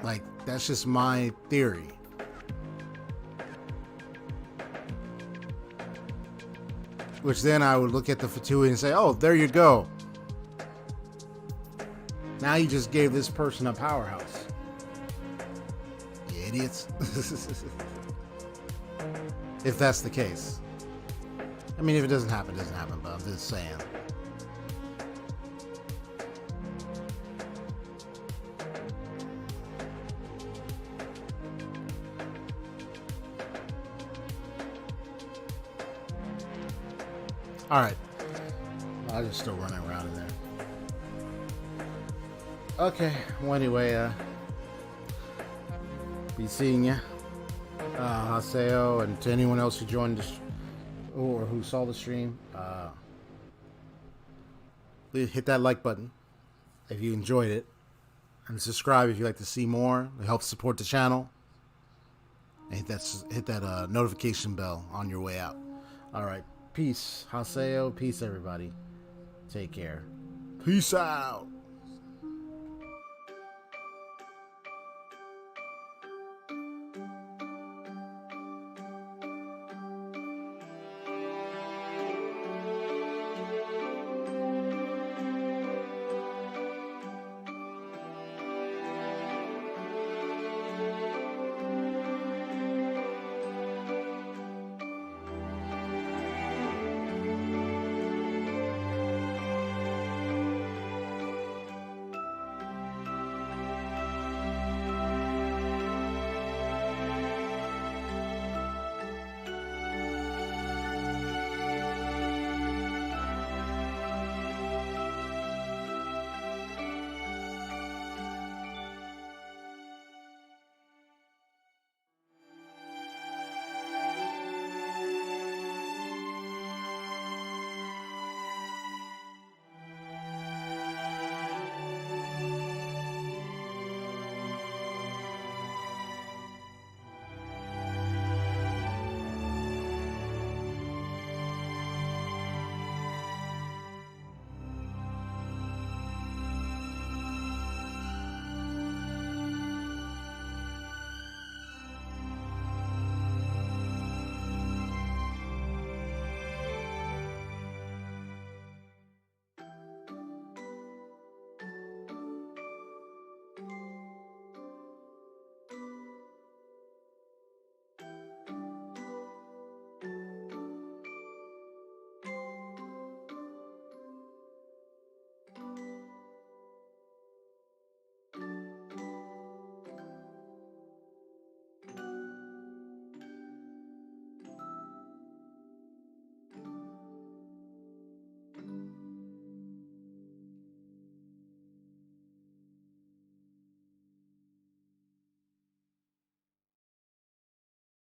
[SPEAKER 1] Like, that's just my theory. Which then I would look at the Fatui and say, oh, there you go. Now you just gave this person a powerhouse. You idiots. If that's the case. I mean, if it doesn't happen, it doesn't happen, but I'm just saying. Alright. I'm just still running around in there. Okay. Well, anyway, be seeing ya. Haseo, and to anyone else who joined the or who saw the stream, hit that like button if you enjoyed it, and subscribe if you'd like to see more. It helps support the channel. And hit that notification bell on your way out. All right, peace, Haseo, peace, everybody. Take care. Peace out.